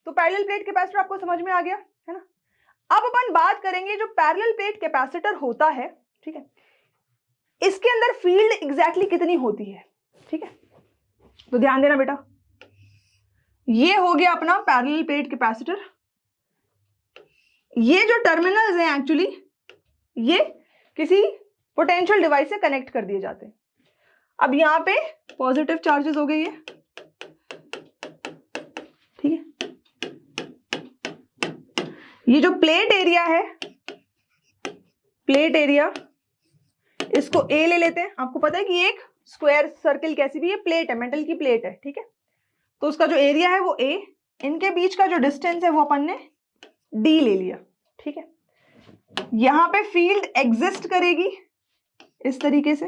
तो पैरेलल प्लेट कैपेसिटर आपको समझ में आ गया है ना। अब अपन बात करेंगे जो पैरेलल प्लेट कैपेसिटर होता है, ठीक है, इसके अंदर फील्ड एग्जैक्टली कितनी होती है, ठीक है। तो ध्यान देना बेटा, ये हो गया अपना पैरेलल प्लेट कैपेसिटर। ये जो टर्मिनल्स हैं एक्चुअली ये किसी पोटेंशियल डिवाइस से कनेक्ट कर दिए जाते हैं। अब यहां पे पॉजिटिव चार्जेस हो गई है, ठीक है। ये जो प्लेट एरिया है, प्लेट एरिया, इसको ए ले लेते हैं। आपको पता है कि एक स्क्वायर सर्किल कैसी भी है, प्लेट है, मेटल की प्लेट है, ठीक है। तो उसका जो एरिया है वो ए, इनके बीच का जो डिस्टेंस है वो अपन ने डी ले लिया, ठीक है। यहां पे फील्ड एग्जिस्ट करेगी इस तरीके से,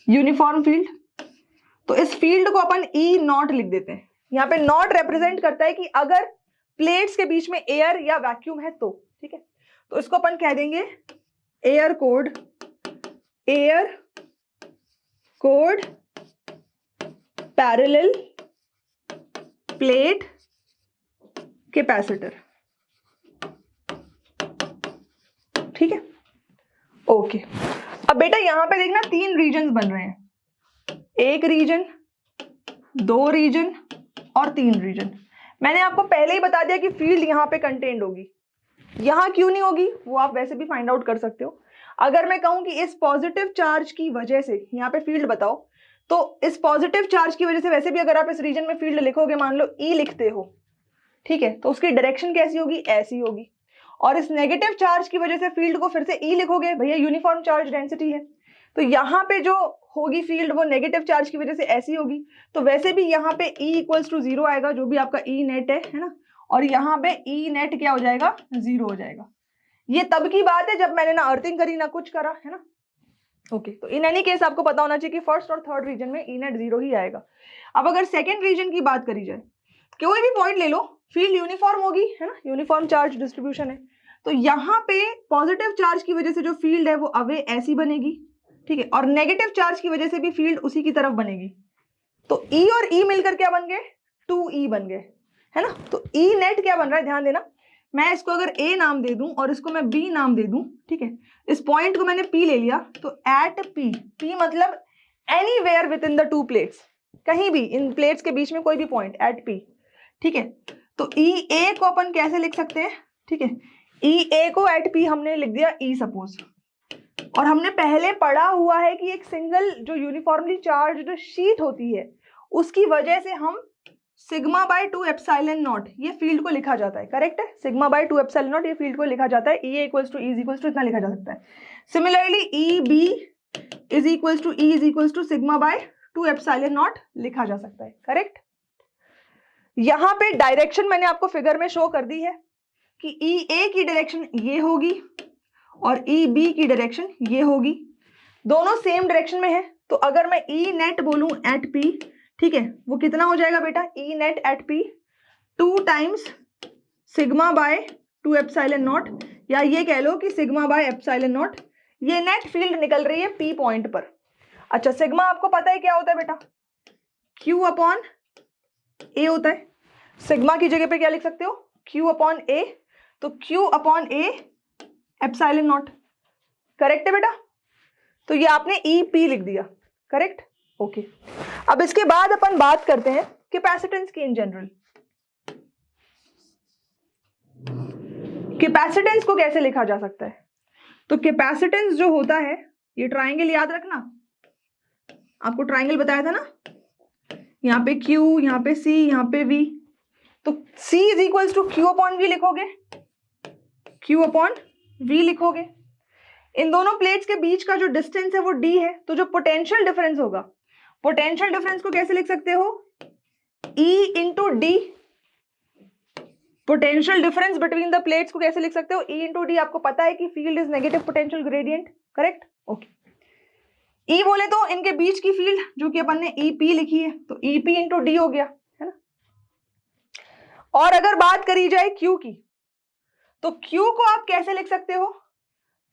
यूनिफॉर्म फील्ड। तो इस फील्ड को अपन ई नॉट लिख देते हैं। यहां पे नॉट रिप्रेजेंट करता है कि अगर प्लेट्स के बीच में एयर या वैक्यूम है तो, ठीक है। तो इसको अपन कह देंगे air code, air code parallel plate capacitor, ठीक है। ओके, अब बेटा यहां पे देखना 3 रीजन बन रहे हैं, एक रीजन, 2 रीजन और 3 रीजन। मैंने आपको पहले ही बता दिया कि फील्ड यहां पे कंटेंट होगी, यहां क्यों नहीं होगी वो आप वैसे भी फाइंड आउट कर सकते हो। अगर मैं कहूं कि इस पॉजिटिव चार्ज की वजह से यहां पे फील्ड बताओ, तो इस पॉजिटिव चार्ज की वजह से वैसे भी अगर आप इस रीजन में फील्ड लिखोगे, मान लो ई लिखते हो, ठीक है, तो उसकी डायरेक्शन कैसी होगी, ऐसी होगी। और इस नेगेटिव चार्ज की वजह से फील्ड को फिर से ई लिखोगे, भैया यूनिफॉर्म चार्ज डेंसिटी है, तो यहाँ पे जो होगी फील्ड वो नेगेटिव चार्ज की वजह से ऐसी होगी, तो वैसे भी यहाँ पे E इक्वल्स टू 0 आएगा, जो भी आपका ई नेट है ना, और यहाँ पे ई नेट क्या हो जाएगा, 0 हो जाएगा। ये तब की बात है जब मैंने ना अर्थिंग करी ना कुछ करा, है ना। ओके, तो इन एनी केस आपको पता होना चाहिए कि फर्स्ट और थर्ड रीजन में ई नेट 0 ही आएगा। अब अगर सेकेंड रीजन की बात करी जाए, कोई भी पॉइंट ले लो, फील्ड यूनिफॉर्म होगी, है ना, यूनिफॉर्म चार्ज डिस्ट्रीब्यूशन है, तो यहाँ पे पॉजिटिव चार्ज की वजह से जो फील्ड है वो अवे ऐसी बनेगी, ठीक है, और नेगेटिव चार्ज की वजह से भी फील्ड उसी की तरफ बनेगी। तो E और E मिलकर क्या बन गए, 2E बन गए, है ना। तो E नेट क्या बन रहा है, ध्यान देना, मैं इसको अगर A नाम दे दूं और इसको मैं B नाम दे दूं, ठीक है, इस पॉइंट को मैंने P ले लिया, तो एट P मतलब anywhere with in the two plates, कहीं भी इन प्लेट्स के बीच में कोई भी पॉइंट एट P, ठीक है। तो EA को अपन कैसे लिख सकते हैं, ठीक है, EA को एट P हमने लिख दिया E सपोज, और हमने पहले पढ़ा हुआ है कि एक सिंगल जो यूनिफॉर्मली चार्ज्ड शीट होती है उसकी वजह से हम सिग्मा बाय 2 एप्सिलॉन नॉट ये फील्ड को लिखा जाता है, करेक्ट है, सिग्मा बाय 2 एप्सिलॉन नॉट ये फील्ड को लिखा जाता है, E equals to E equals to इतना लिखा जा सकता है। Similarly EB is equals to E is equals to sigma by 2 epsilon nought लिखा जा सकता है, करेक्ट। यहाँ पे डायरेक्शन मैंने आपको फिगर में शो कर दी है कि EA की डायरेक्शन ये होगी और EB की डायरेक्शन ये होगी, दोनों सेम डायरेक्शन में है। तो अगर मैं E नेट बोलूं एट P, ठीक है, वो कितना हो जाएगा बेटा, E net at P 2 times sigma by 2 epsilon not, या ये कह लो कि सिग्मा बाय एप्सिलॉन नॉट, ये नेट फील्ड निकल रही है P पॉइंट पर। अच्छा, सिग्मा आपको पता है क्या होता है बेटा, Q अपॉन A होता है, सिग्मा की जगह पे क्या लिख सकते हो, Q अपॉन A, तो Q upon A epsilon not, correct है बेटा। तो ये आपने EP लिख दिया, करेक्ट, ओके। अब इसके बाद अपन बात करते हैं कैपेसिटेंस की इन जनरल। कैपेसिटेंस को कैसे लिखा जा सकता है, तो कैपेसिटेंस जो होता है, ये ट्राइंगल याद रखना, आपको ट्राइंगल बताया था ना, यहाँ पे Q, यहाँ पे C, यहाँ पे V, तो C is equals to Q upon V लिखोगे, Q अपॉन V लिखोगे। इन दोनों प्लेट्स के बीच का जो डिस्टेंस है वो D है, तो जो पोटेंशियल डिफरेंस होगा, पोटेंशियल डिफरेंस को कैसे लिख सकते हो, E into D, potential difference between the plates को कैसे लिख सकते हो, E इंटू D। आपको पता है कि field is negative potential gradient, correct, okay. E बोले तो इनके बीच की फील्ड जो कि अपन ने EP लिखी है, तो EP इंटू D हो गया, है ना। और अगर बात करी जाए Q की, तो Q को आप कैसे लिख सकते हो,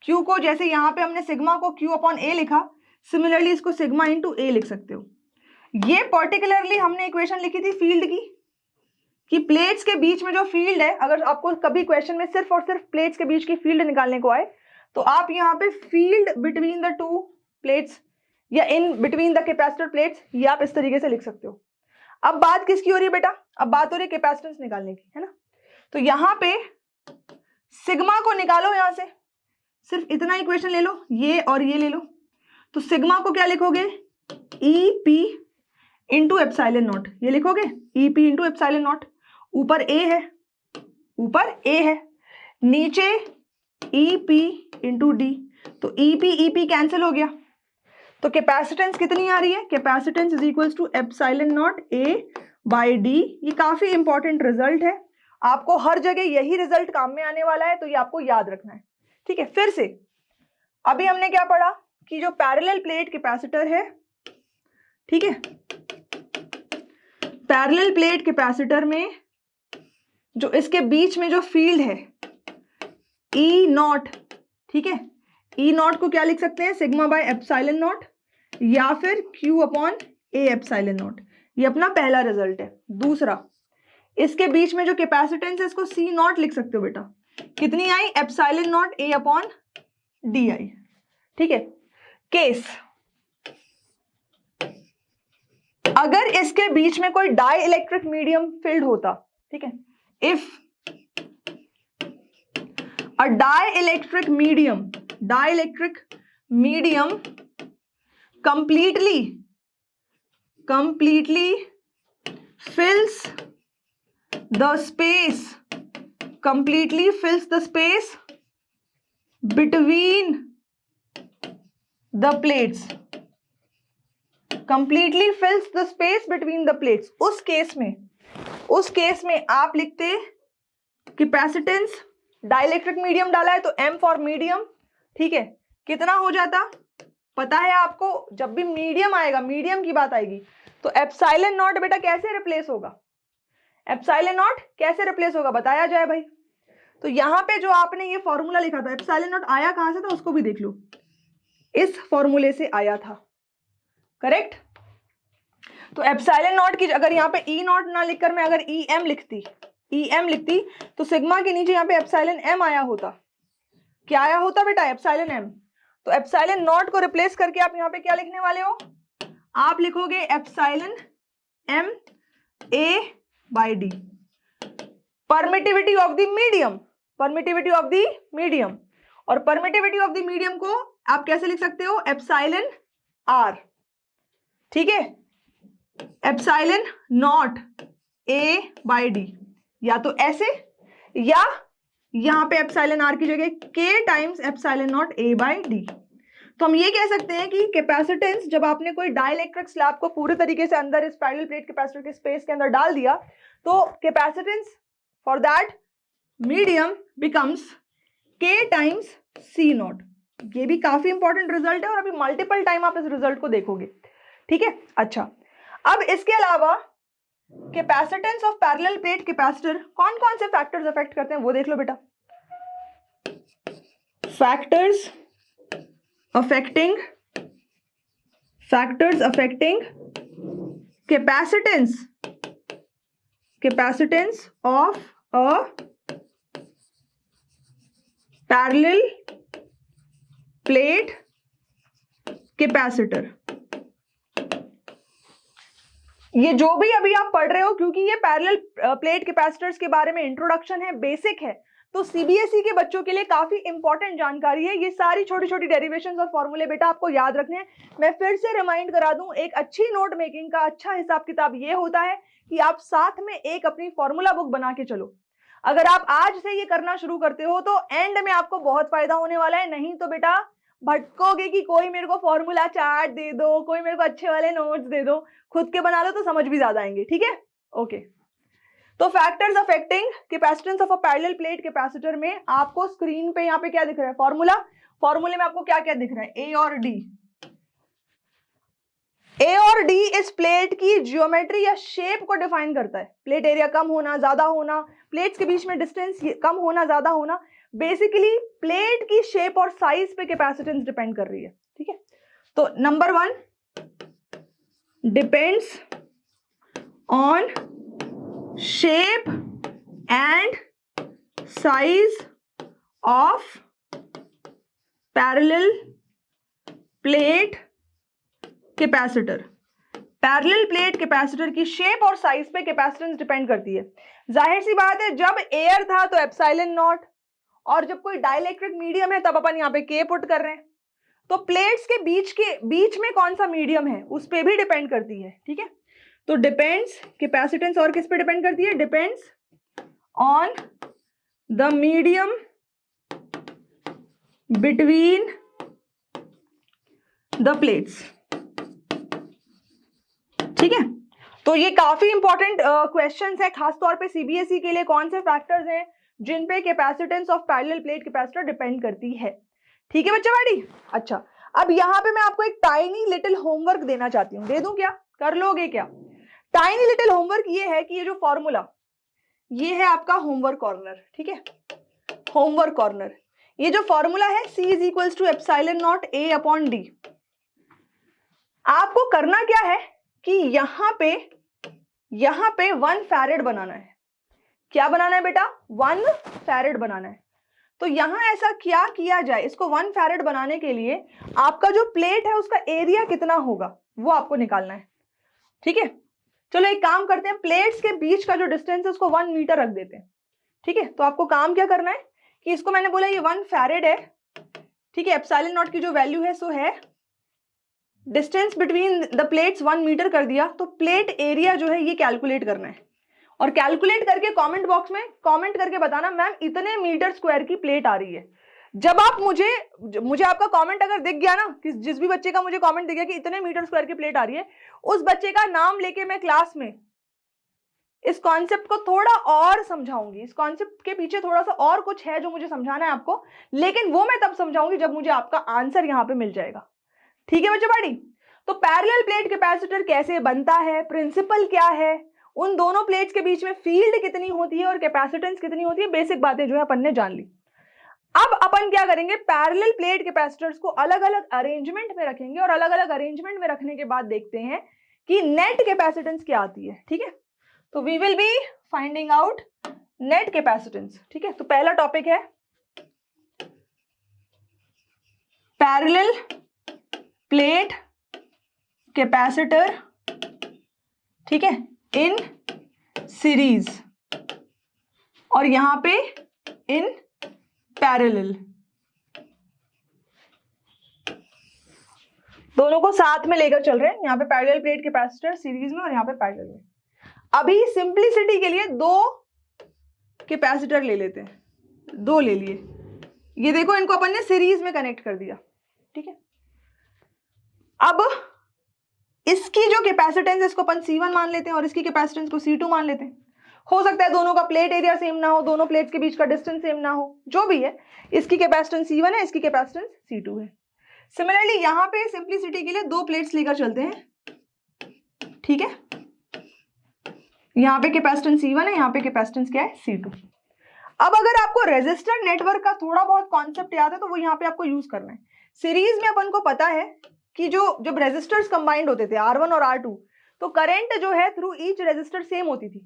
Q को जैसे यहाँ पे हमने सिग्मा को Q अपॉन A लिखा, सिमिलरली इसको सिग्मा इंटू A लिख सकते हो। ये पर्टिकुलरली हमने इक्वेशन लिखी थी फील्ड की, कि प्लेट्स के बीच में जो फील्ड है, अगर आपको कभी क्वेश्चन में सिर्फ और सिर्फ प्लेट्स के बीच की फील्ड निकालने को आए, तो आप यहाँ पे field between the two plates या in between the capacitor plates, ये आप इस तरीके से लिख सकते हो। अब बात किसकी हो रही है बेटा, अब बात हो रही है कैपेसिटेंस निकालने की, है ना। तो यहाँ पे सिग्मा को निकालो, यहाँ से सिर्फ इतना इक्वेशन ले लो, ये और ये ले लो, तो सिग्मा को क्या लिखोगे, EP इंटू एप्सिलॉन नॉट, ये लिखोगे EP इंटू एप्सिलॉन नॉट, ऊपर A है, ऊपर A है, नीचे EP इंटू D, तो EP कैंसिल हो गया, तो कैपेसिटेंस कितनी आ रही है, capacitance is equals to epsilon not A by D। ये काफी इंपॉर्टेंट रिजल्ट है, आपको हर जगह यही रिजल्ट काम में आने वाला है, तो ये आपको याद रखना है, ठीक है। फिर से अभी हमने क्या पढ़ा कि जो पैरेलल प्लेट कैपेसिटर है, ठीक है, पैरेलल प्लेट कैपेसिटर में जो इसके बीच में जो फील्ड है E नॉट, ठीक है, E नॉट को क्या लिख सकते हैं, सिग्मा बाय एप्सिलॉन नॉट या फिर Q upon A epsilon nought. ये अपना पहला रिजल्ट है। दूसरा, इसके बीच में जो कैपेसिटेंस है इसको C नॉट लिख सकते हो बेटा, कितनी आई, epsilon not A upon D आई, ठीक है। केस, अगर इसके बीच में कोई डाई इलेक्ट्रिक मीडियम फील्ड होता, ठीक है, if a dielectric medium completely fills the space completely fills the space between the plates, completely fills the space between the plates। उस केस में आप लिखते कैपेसिटेंस, डाइलेक्ट्रिक मीडियम डाला है तो M फॉर मीडियम, ठीक है, कितना हो जाता पता है आपको, जब भी मीडियम आएगा, मीडियम की बात आएगी तो एप्सिलॉन नॉट बेटा कैसे रिप्लेस होगा, एप्सिलॉन नॉट कैसे रिप्लेस होगा बताया जाए भाई। तो यहां पे जो आपने ये फॉर्मूला लिखा था एप्सिलॉन नॉट आया कहां से था उसको भी देख लो, इस फॉर्मूले से आया था, करेक्ट। तो एप्सिलॉन नॉट की अगर यहाँ पे ई नॉट ना लिखकर मैं अगर ई एम लिखती तो सिग्मा के नीचे यहाँ पे एप्सिलॉन एम आया होता, क्या आया होता बेटा एप्सिलॉन एम। तो एप्सिलॉन नॉट को रिप्लेस करके आप यहाँ पे क्या लिखने वाले हो, आप लिखोगे epsilon M A by D, permittivity of the medium, permittivity of the medium, और परमिटिविटी ऑफ द मीडियम को आप कैसे लिख सकते हो एप्सिलॉन आर, ठीक है, epsilon not a by D, या तो ऐसे या यहां पे एप्सिलॉन आर की जगह के times epsilon not a by D. तो हम ये कह सकते हैं कि कैपेसिटेंस जब आपने कोई डाइलेक्ट्रिक स्लैब को पूरे तरीके से अंदर इस पैरेलल प्लेट कैपेसिटर के स्पेस के अंदर डाल दिया तो capacitance for that medium becomes के टाइम्स सी नॉट। ये भी काफी इंपॉर्टेंट रिजल्ट है और अभी मल्टीपल टाइम आप इस रिजल्ट को देखोगे, ठीक है। अच्छा, अब इसके अलावा capacitance of parallel plate capacitor कौन कौन से फैक्टर्स अफेक्ट करते हैं वो देख लो बेटा। Factors affecting capacitance of a parallel plate capacitor. ये जो भी अभी आप पढ़ रहे हो, क्योंकि ये पैरेलल प्लेट कैपेसिटर्स के बारे में इंट्रोडक्शन है, बेसिक है, तो सीबीएसई के बच्चों के लिए काफी इंपॉर्टेंट जानकारी है। ये सारी छोटी छोटी डेरिवेशंस और फॉर्मूले बेटा आपको याद रखने हैं। मैं फिर से रिमाइंड करा दूं, एक अच्छी नोट मेकिंग का अच्छा हिसाब किताब ये होता है कि आप साथ में एक अपनी फॉर्मूला बुक बना के चलो। अगर आप आज से ये करना शुरू करते हो तो एंड में आपको बहुत फायदा होने वाला है, नहीं तो बेटा भटकोगे कि कोई मेरे को फॉर्मूला चार्ट दे दो, कोई मेरे को अच्छे वाले नोट्स दे दो, खुद के बना लो तो समझ भी ज्यादा आएंगे, ठीक है, ओके। तो factors affecting capacitance of a parallel plate capacitor में आपको स्क्रीन पे यहाँ पे क्या दिख रहा है, फॉर्मूले में आपको क्या क्या दिख रहा है, ए और डी। ए और डी इस प्लेट की जियोमेट्री या शेप को डिफाइन करता है। प्लेट एरिया कम होना, ज्यादा होना, प्लेट्स के बीच में डिस्टेंस कम होना, ज्यादा होना, बेसिकली प्लेट की शेप और साइज पे कैपेसिटेंस डिपेंड कर रही है, ठीक है। तो number 1 depends on shape and size of parallel plate capacitor. Parallel plate capacitor की शेप और साइज पे कैपेसिटेंस डिपेंड करती है। जाहिर सी बात है, जब एयर था तो एप्सिलॉन नॉट, और जब कोई डाइलेक्ट्रिक मीडियम है तब अपन यहाँ पे के पुट कर रहे हैं। तो प्लेट्स के बीच में कौन सा मीडियम है उस पे भी डिपेंड करती है, ठीक है। तो डिपेंड्स कैपेसिटेंस और किस पे डिपेंड करती है, depends on the medium between the plates, ठीक है। तो ये काफी इंपॉर्टेंट क्वेश्चंस है, खासतौर पे सीबीएसई के लिए, कौन से फैक्टर्स हैं जिन पे capacitance of parallel plate capacitor depend करती है, ठीक है बच्चा वाड़ी। अच्छा, अब यहाँ पे मैं आपको एक टाइनी लिटिल होमवर्क देना चाहती हूँ, दे दूं क्या, कर लोगे क्या? टाइनी लिटिल होमवर्क ये है कि ये जो फॉर्मूला, ये है आपका होमवर्क कॉर्नर, ठीक है, होमवर्क कॉर्नर। ये जो फॉर्मूला है C is equals to epsilon not A upon D. आपको करना क्या है कि यहाँ पे 1 फैरेड बनाना है। क्या बनाना है बेटा, 1 फैरेड बनाना है। तो यहां ऐसा क्या किया जाए, इसको 1 फैरेड बनाने के लिए आपका जो प्लेट है उसका एरिया कितना होगा वो आपको निकालना है, ठीक है। चलो एक काम करते हैं, प्लेट्स के बीच का जो डिस्टेंस है उसको 1 मीटर रख देते हैं, ठीक है। तो आपको काम क्या करना है कि इसको मैंने बोला ये 1 फैरेड है, ठीक है। एप्सिलॉन नॉट की जो वैल्यू है सो है distance between the plates 1 metre कर दिया, तो प्लेट एरिया जो है ये कैलकुलेट करना है। और कैलकुलेट करके कमेंट बॉक्स में कमेंट करके बताना मैम इतने मीटर स्क्वायर की प्लेट आ रही है। जब आप मुझे आपका कमेंट अगर दिख गया ना, कि जिस भी बच्चे का मुझे कमेंट दिख गया कि इतने मीटर स्क्वायर की प्लेट आ रही है, उस बच्चे का नाम लेके मैं क्लास में इस कॉन्सेप्ट को थोड़ा और समझाऊंगी। इस कॉन्सेप्ट के पीछे थोड़ा सा और कुछ है जो मुझे समझाना है आपको, लेकिन वो मैं तब समझाऊंगी जब मुझे आपका आंसर यहां पे मिल जाएगा। ठीक है बच्चे पार्टी? तो पैरेलल प्लेट कैपेसिटर कैसे बनता है, प्रिंसिपल क्या है, उन दोनों प्लेट्स के बीच में फील्ड कितनी होती है और कैपेसिटेंस कितनी होती है, बेसिक बातें जो है अपन ने जान ली। अब अपन क्या करेंगे, पैरेलल प्लेट कैपेसिटर्स को अलग अलग अरेंजमेंट में रखेंगे और अलग अलग अरेंजमेंट में रखने के बाद देखते हैं कि नेट कैपेसिटेंस क्या आती है। ठीक है, तो we will be finding out net capacitance. ठीक है, तो पहला टॉपिक है पैरेलल प्लेट कैपेसिटर, ठीक है, इन सीरीज और यहां पे इन पैरेलल, दोनों को साथ में लेकर चल रहे हैं। यहां पे पैरेलल प्लेट कैपेसिटर सीरीज में और यहां पे पैरेलल में। अभी सिंपलिसिटी के लिए दो कैपेसिटर ले लेते हैं, दो ले लिए। ये देखो, इनको अपन ने सीरीज में कनेक्ट कर दिया। ठीक है, अब इसकी जो कैपेसिटेंस है इसको अपन C1 मान लेते हैं और इसकी कैपेसिटेंस को C2 मान लेते हैं। हो सकता है दोनों का प्लेट एरिया सेम ना हो, दोनों प्लेट्स के बीच का डिस्टेंस सेम ना हो, जो भी है, इसकी कैपेसिटेंस C1 है, इसकी कैपेसिटेंस C2 है। सिमिलरली यहां पे सिंपलिसिटी के लिए दो प्लेट्स लेकर चलते हैं। ठीक है, यहां पे कैपेसिटेंस C1 है, यहां पे कैपेसिटेंस क्या है, C2। अब अगर आपको रेजिस्टर नेटवर्क का थोड़ा बहुत कॉन्सेप्ट याद है तो वो यहां पे आपको यूज करना है। सीरीज में अपन को पता है कि जब रेजिस्टर्स कंबाइंड होते थे R1 और R2, तो करंट जो है थ्रू ईच रेजिस्टर सेम होती थी।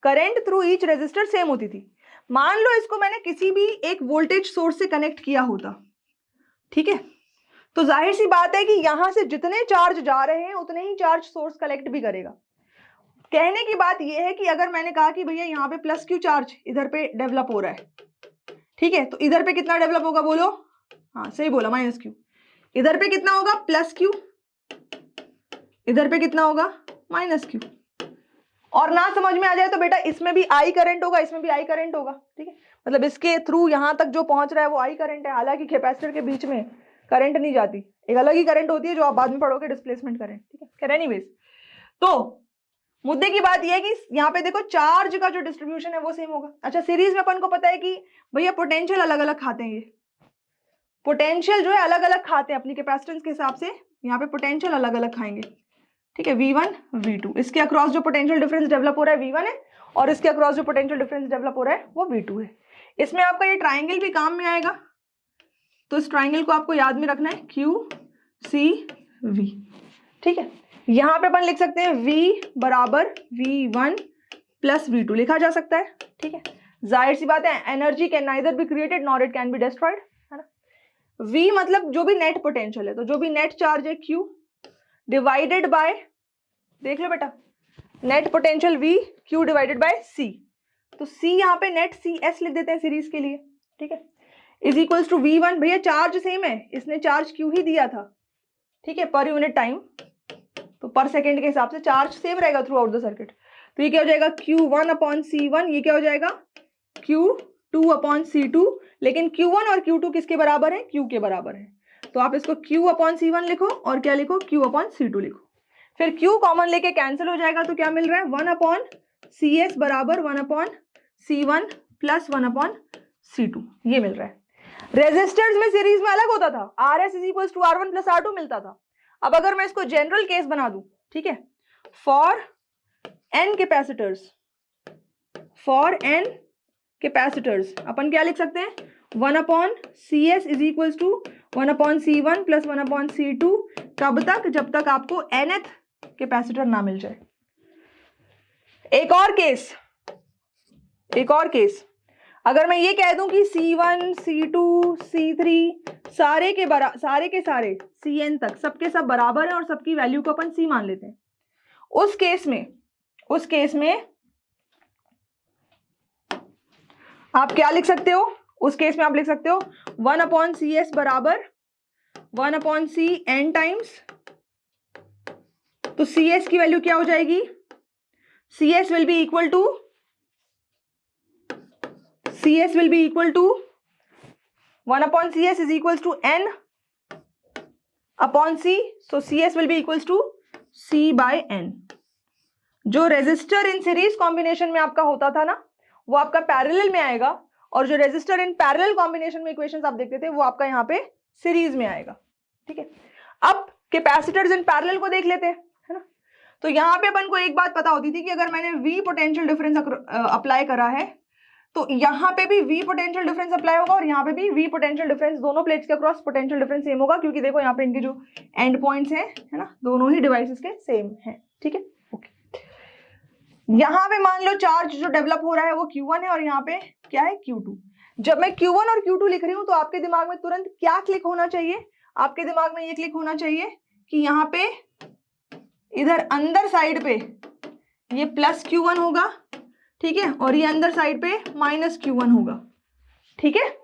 Current through each resistor same होती थी। मान लो इसको मैंने किसी भी एक वोल्टेज सोर्स से कनेक्ट किया होता, ठीक है, तो जाहिर सी बात है कि यहां से जितने चार्ज जा रहे हैं उतने ही चार्ज सोर्स कलेक्ट भी करेगा। कहने की बात यह है कि अगर मैंने कहा कि भैया यहाँ पे प्लस क्यू चार्ज इधर पे डेवलप हो रहा है, ठीक है, तो इधर पे कितना डेवलप होगा बोलो? हाँ सही बोला, माइनस क्यू। इधर पे कितना होगा? Plus Q. इधर पे कितना होगा? Minus Q. और ना समझ में आ जाए तो बेटा इसमें भी आई करंट होगा, इसमें भी आई करंट होगा। ठीक है, मतलब इसके थ्रू यहां तक जो पहुंच रहा है वो आई करंट है। हालांकि कैपेसिटर के बीच में करंट नहीं जाती, एक अलग ही करंट होती है जो आप बाद में पढ़ोगे, डिस्प्लेसमेंट करंट। ठीक है, खैर एनीवेज, तो मुद्दे की बात यह है कि यहाँ पे देखो चार्ज का जो डिस्ट्रीब्यूशन है वो सेम होगा। अच्छा, सीरीज में अपन को पता है कि भैया पोटेंशियल अलग अलग खाते हैं, ये पोटेंशियल जो है अलग अलग खाते हैं अपनी कैपेसिटेंस के हिसाब से। यहाँ पे पोटेंशियल अलग अलग खाएंगे। ठीक है, V1 V2, इसके अक्रॉस जो पोटेंशियल डिफरेंस डेवलप हो रहा है V1 है और इसके अक्रॉस जो पोटेंशियल डिफरेंस डेवलप हो रहा है वो V2 है। इसमें आपका ये ट्राइंगल भी काम में आएगा, तो इस ट्राइंगल को आपको याद में रखना है, QCV। ठीक है, यहां पे अपन लिख सकते हैं V बराबर V1 प्लस V2 लिखा जा सकता है। ठीक है, जाहिर सी बात है, energy can neither be created nor it can be destroyed, है ना। V मतलब जो भी नेट पोटेंशियल है, तो जो भी नेट चार्ज है Q डिवाइडेड बाय, देख लो बेटा, net potential V Q divided by C, तो C यहाँ पे नेट CS लिख देते हैं सीरीज के लिए। ठीक है, इज इक्वल्स टू V1, भैया चार्ज सेम है, इसने चार्ज Q ही दिया था, ठीक है, पर यूनिट टाइम, तो पर सेकेंड के हिसाब से चार्ज सेम रहेगा थ्रू आउट द सर्किट। तो ये क्या हो जाएगा? Q1 अपॉन C1, ये क्या हो जाएगा? Q2 अपॉन C2, लेकिन Q1 और Q2 किसके बराबर है? Q के बराबर है, तो आप इसको Q अपॉन C1 लिखो और क्या लिखो? Q अपॉन C2 लिखो। फिर Q कॉमन लेके कैंसिल हो जाएगा, तो क्या मिल रहा है? 1 अपॉन CS बराबर 1 upon C1 plus 1 upon C2, ये मिल रहा है। रेजिस्टर्स में सीरीज में अलग होता था, RS is equals to R1 plus R2 मिलता था। अब अगर मैं इसको जनरल केस बना दूं, ठीक है, फॉर n कैपेसिटर्स, अपन क्या लिख सकते हैं? 1 upon CS is equals to 1 upon C1 plus 1 upon C2, कब तक? जब तक आपको nth कैपेसिटर ना मिल जाए। एक और केस, अगर मैं ये कह दूं कि C1 C2 C3 सारे के सारे Cn तक सबके सब बराबर हैं और सबकी वैल्यू को अपन C मान लेते हैं, उस केस में आप क्या लिख सकते हो? उस केस में आप लिख सकते हो 1 अपॉन CS बराबर 1 अपॉन C n टाइम्स, तो CS की वैल्यू क्या हो जाएगी? CS will be equal to 1 upon CS is equals to N upon C. So CS will be equals to C by N. जो रेजिस्टर इन सीरीज कॉम्बिनेशन में आपका होता था ना, वो आपका पैरेलल में आएगा, और जो रेजिस्टर इन पैरेलल कॉम्बिनेशन में इक्वेशंस आप देखते थे वो आपका यहाँ पे सीरीज में आएगा. ठीक है, अब कैपेसिटर्स इन पैरेलल को देख लेते हैं, है ना. तो यहाँ पे अपन को एक बात पता होती थी कि अगर मैंने V पोटेंशियल डिफरेंस अप्लाई करा है तो यहाँ पे भी V पोटेंशियल डिफरेंस अप्लाई होगा और यहाँ पे भी V पोटेंशियल डिफरेंस, दोनों प्लेट्स के अक्रॉस पोटेंशियल डिफरेंस सेम होगा, क्योंकि देखो यहाँ पे इनके जो एंड पॉइंट्स हैं, है ना, दोनों ही डिवाइसेस के सेम हैं. ठीक है, ओके. यहाँ पे मान लो चार्ज जो डेवलप हो रहा है वो Q1 है और यहाँ पे क्या है, Q2. जब मैं Q1 और Q2 लिख रही हूँ तो आपके दिमाग में तुरंत क्या क्लिक होना चाहिए, आपके दिमाग में ये क्लिक होना चाहिए कि यहाँ पे इधर अंदर साइड पे ये प्लस Q1 होगा, ठीक है, और ये अंदर साइड पे माइनस Q1 होगा. ठीक है,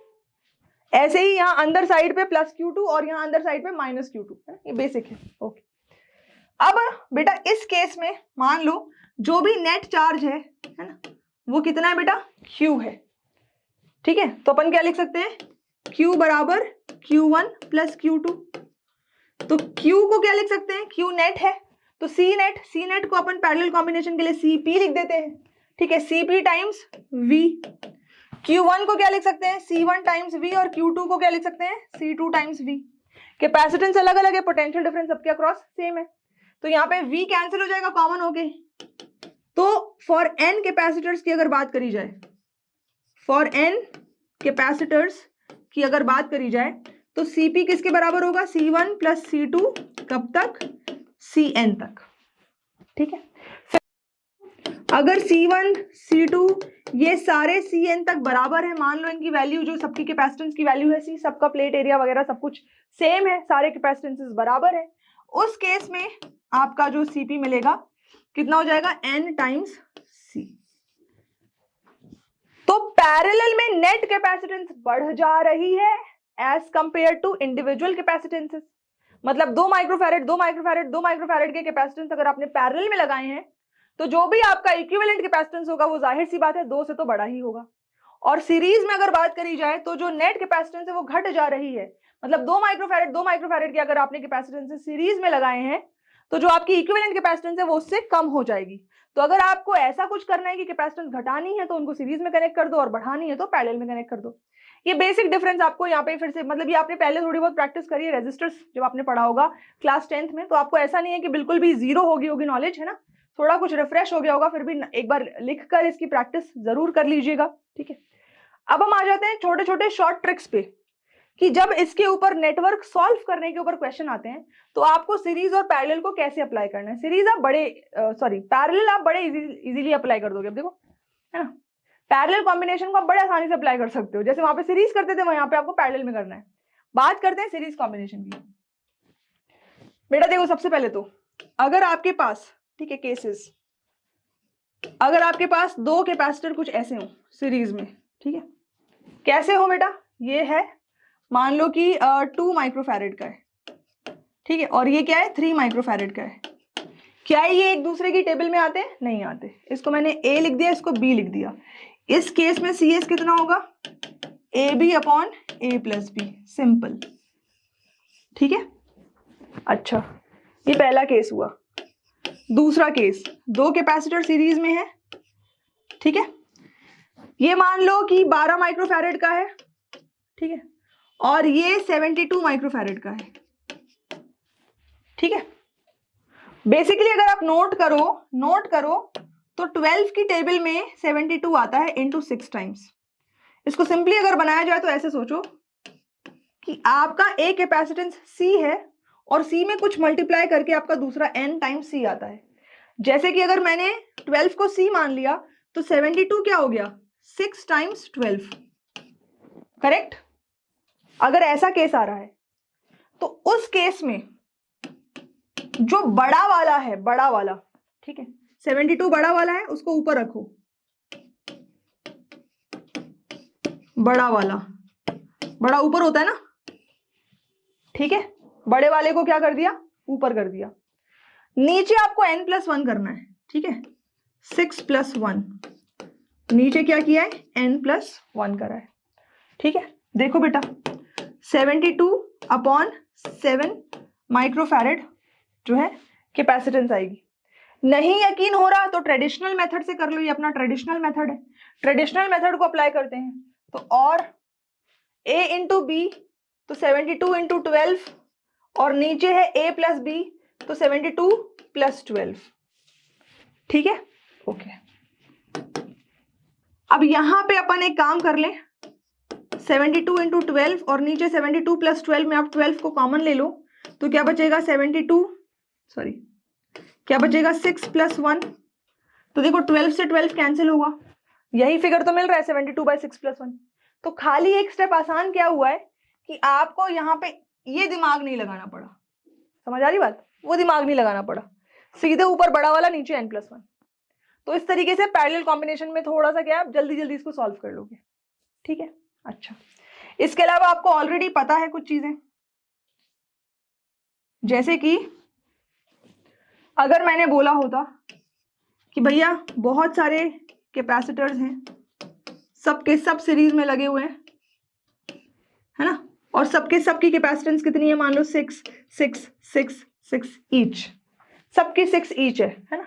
ऐसे ही यहाँ अंदर साइड पे प्लस Q2 और यहाँ अंदर साइड पे माइनस Q2, ये बेसिक है. ओके, अब बेटा इस केस में मान लो जो भी नेट चार्ज है ना, वो कितना है बेटा, Q है. ठीक है, तो अपन क्या लिख सकते हैं, Q बराबर Q1 प्लस Q2. तो Q को क्या लिख सकते हैं, Q नेट है, तो C नेट को अपन पैरेलल कॉम्बिनेशन के लिए CP लिख देते हैं. ठीक है, CP टाइम्स V. Q1 को क्या लिख सकते हैं, C1 टाइम्स V, और Q2 को क्या लिख सकते हैं, C2 टाइम्स V. कैपेसिटेंस अलग अलग है, पोटेंशियल डिफरेंस सबके अक्रॉस सेम है, तो यहाँ पे V कैंसिल हो जाएगा कॉमन होके. तो फॉर N कैपेसिटर्स की अगर बात करी जाए, फॉर N कैपेसिटर्स की अगर बात करी जाए तो CP किसके बराबर होगा, C1 प्लस C2 कब तक, Cn तक. ठीक है, अगर C1 C2 ये सारे Cn तक बराबर है, मान लो इनकी वैल्यू जो सबकी कैपेसिटेंस की वैल्यू है C, सबका प्लेट एरिया वगैरह सब कुछ सेम है, सारे कैपेसिटेंसेस बराबर है, उस केस में आपका जो CP मिलेगा कितना हो जाएगा, N टाइम्स C. तो पैरेलल में नेट कैपेसिटेंस बढ़ जा रही है एज कंपेयर टू इंडिविजुअल कैपेसिटेंसेस. मतलब 2 माइक्रोफैरेड के कैपेसिटेंस अगर आपने पैरेलल में लगाए हैं तो जो भी आपका इक्विवेलेंट कैपेसिटेंस होगा वो जाहिर सी बात है 2 से तो बड़ा ही होगा. और सीरीज में अगर बात करी जाए तो जो नेट कैपेसिटेंस है वो घट जा रही है. मतलब 2 माइक्रोफैरेड की अगर आपने कैपेसिटेंस सीरीज में लगाए हैं तो जो आपकी इक्विवेलेंट कैपेसिटेंस है वो उससे कम हो जाएगी. तो अगर आपको ऐसा कुछ करना है कि कैपेसिटेंस घटानी है तो उनको सीरीज में कनेक्ट कर दो और बढ़ानी है तो पैरेलल में कनेक्ट कर दो. ये बेसिक डिफरेंस आपको यहाँ पे फिर से, मतलब ये आपने पहले थोड़ी बहुत प्रैक्टिस करी है रेजिस्टर्स जब आपने पढ़ा होगा क्लास 10th में, तो आपको ऐसा नहीं है कि बिल्कुल भी जीरो होगी नॉलेज, है ना, थोड़ा कुछ रिफ्रेश हो गया होगा, फिर भी एक बार लिखकर इसकी प्रैक्टिस जरूर कर लीजिएगा. ठीक है, अब हम आ जाते हैं छोटे छोटे शॉर्ट ट्रिक्स पे कि जब इसके ऊपर नेटवर्क सॉल्व करने के ऊपर क्वेश्चन आते हैं तो आपको सीरीज और पैरेलल को कैसे अप्लाई करना है. सीरीज आप पैरेलल आप बड़े इजीली अप्लाई कर दोगे. अब देखो, है ना, पैरेलल कॉम्बिनेशन को आप बड़े आसानी से अप्लाई कर सकते हो, जैसे वहां पे सीरीज करते थे वहां पे आपको पैरेलल में करना है. बात करते हैं सीरीज कॉम्बिनेशन की. बेटा देखो, सबसे पहले तो अगर आपके पास, ठीक है, केसेस, अगर आपके पास 2 कैपेसिटर कुछ ऐसे हो सीरीज में, ठीक है, कैसे हो बेटा, ये है मान लो कि 2 माइक्रोफैरेड का है, ठीक है, और ये क्या है 3 माइक्रोफैरेड का है. क्या ये एक दूसरे की टेबल में आते हैं, नहीं आते. इसको मैंने A लिख दिया, इसको B लिख दिया. इस केस में CS कितना होगा, AB upon A plus B, simple. ठीक है, अच्छा, ये पहला केस हुआ. दूसरा केस, 2 कैपेसिटर सीरीज में है, ठीक है, ये मान लो कि 12 माइक्रोफैरेड का है, ठीक है, और ये 72 माइक्रोफैरेड का है. ठीक है, बेसिकली अगर आप नोट करो तो 12 की टेबल में 72 आता है इंटू 6 टाइम्स. इसको सिंपली अगर बनाया जाए तो ऐसे सोचो कि आपका एक कैपेसिटेंस C है और C में कुछ मल्टीप्लाई करके आपका दूसरा N टाइम्स C आता है. जैसे कि अगर मैंने 12 को C मान लिया तो 72 क्या हो गया, 6 टाइम्स 12, करेक्ट. अगर ऐसा केस आ रहा है तो उस केस में जो बड़ा वाला, ठीक है, 72 बड़ा वाला है, उसको ऊपर रखो, बड़ा ऊपर होता है ना, ठीक है, बड़े वाले को क्या कर दिया, ऊपर कर दिया. नीचे आपको N+1 करना है, ठीक है, 6 + 1, नीचे क्या किया है, n+1 करा है। ठीक है, देखो बेटा 72/7 माइक्रोफैरेड जो है कैपेसिटेंस आएगी। नहीं यकीन हो रहा तो ट्रेडिशनल मेथड से कर लो, ये अपना ट्रेडिशनल मेथड है, ट्रेडिशनल मेथड को अप्लाई करते हैं। तो और A × B तो 72 × 12 और नीचे है A + B तो 72 + 12। ठीक है, ओके। अब यहां पे अपन एक काम कर लें, 72 × 12 और नीचे 72 + 12 में आप 12 को कॉमन ले लो तो क्या बचेगा, 6 + 1। तो देखो 12 से 12 कैंसिल होगा, यही फिगर तो मिल रहा है 72/6 + 1। तो खाली एक स्टेप आसान क्या हुआ है कि आपको यहाँ पे ये दिमाग नहीं लगाना पड़ा, समझ आ रही बात, वो दिमाग नहीं लगाना पड़ा, सीधे ऊपर बड़ा वाला नीचे n+1। तो इस तरीके से पैरेलल कॉम्बिनेशन में थोड़ा सा क्या आप जल्दी जल्दी इसको सॉल्व कर लोगे। ठीक है, अच्छा। इसके अलावा आपको ऑलरेडी पता है कुछ चीजें, जैसे कि अगर मैंने बोला होता कि भैया बहुत सारे कैपेसिटर्स हैं, सबके सब सीरीज में लगे हुए हैं, है ना, और सबके सबकी कैपेसिटेंस कितनी है, मान लो 6 6 6 6 ईच, सबकी 6 ईच है ना।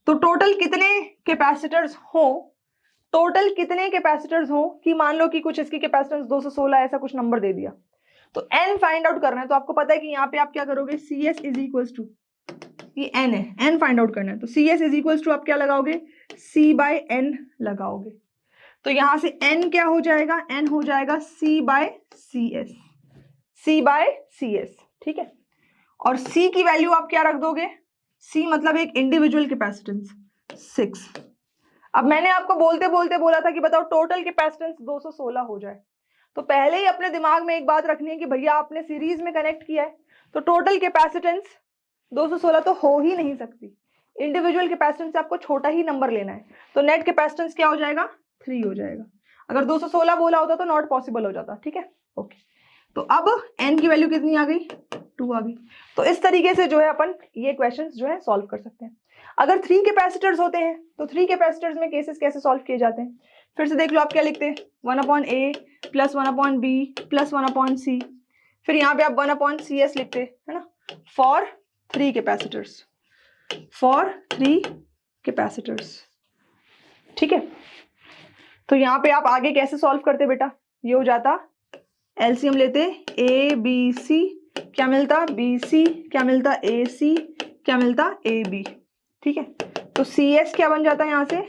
तो टोटल कितने कैपेसिटर्स हो कि मान लो कि कुछ इसकी कैपेसिटेंस 216 ऐसा कुछ नंबर दे दिया, तो n फाइंड आउट करना है। तो आपको पता है कि यहाँ पे आप क्या करोगे, CS = ये n है, n फाइंड आउट करना है, तो CS = आप क्या लगाओगे, C/n लगाओगे। तो यहां से n क्या हो जाएगा, n हो जाएगा C/CS, C/CS। ठीक है, और C की वैल्यू आप क्या रख दोगे, C मतलब एक इंडिविजुअल कैपेसिटेंस 6। अब मैंने आपको बोलते बोलते बोला था कि बताओ टोटल कैपेसिटेंस 216 हो जाए, तो पहले ही अपने दिमाग में एक बात रखनी है कि भैया आपने सीरीज में कनेक्ट किया है तो टोटल कैपेसिटेंस 216 तो हो ही नहीं सकती, इंडिविजुअल कैपेसिटेंस से आपको छोटा ही नंबर लेना है। तो नेट कैपेसिटेंस क्या हो जाएगा, 3 हो जाएगा। अगर 216 बोला होता तो नॉट पॉसिबल हो जाता। ठीक है, ओके। तो अब n की वैल्यू कितनी आ गई, 2 आ गई। तो इस तरीके से जो है अपन ये क्वेश्चंस जो है सॉल्व कर सकते हैं। अगर 3 कैपेसिटर्स होते हैं तो 3 कैपेसिटर्स में केसेस कैसे सॉल्व किए जाते हैं, फिर से देख लो। आप क्या लिखते हैं, 1/A + 1/B + 1/C, फिर यहाँ पे आप 1/CS लिखते हैं, है ना, फॉर 3 कैपेसिटर्स। ठीक है, तो यहाँ पे आप आगे कैसे सॉल्व करते बेटा, ये हो जाता एलसीएम लेते ABC, क्या मिलता BC, क्या मिलता AC, क्या मिलता AB। ठीक है, तो CS क्या बन जाता है, यहाँ से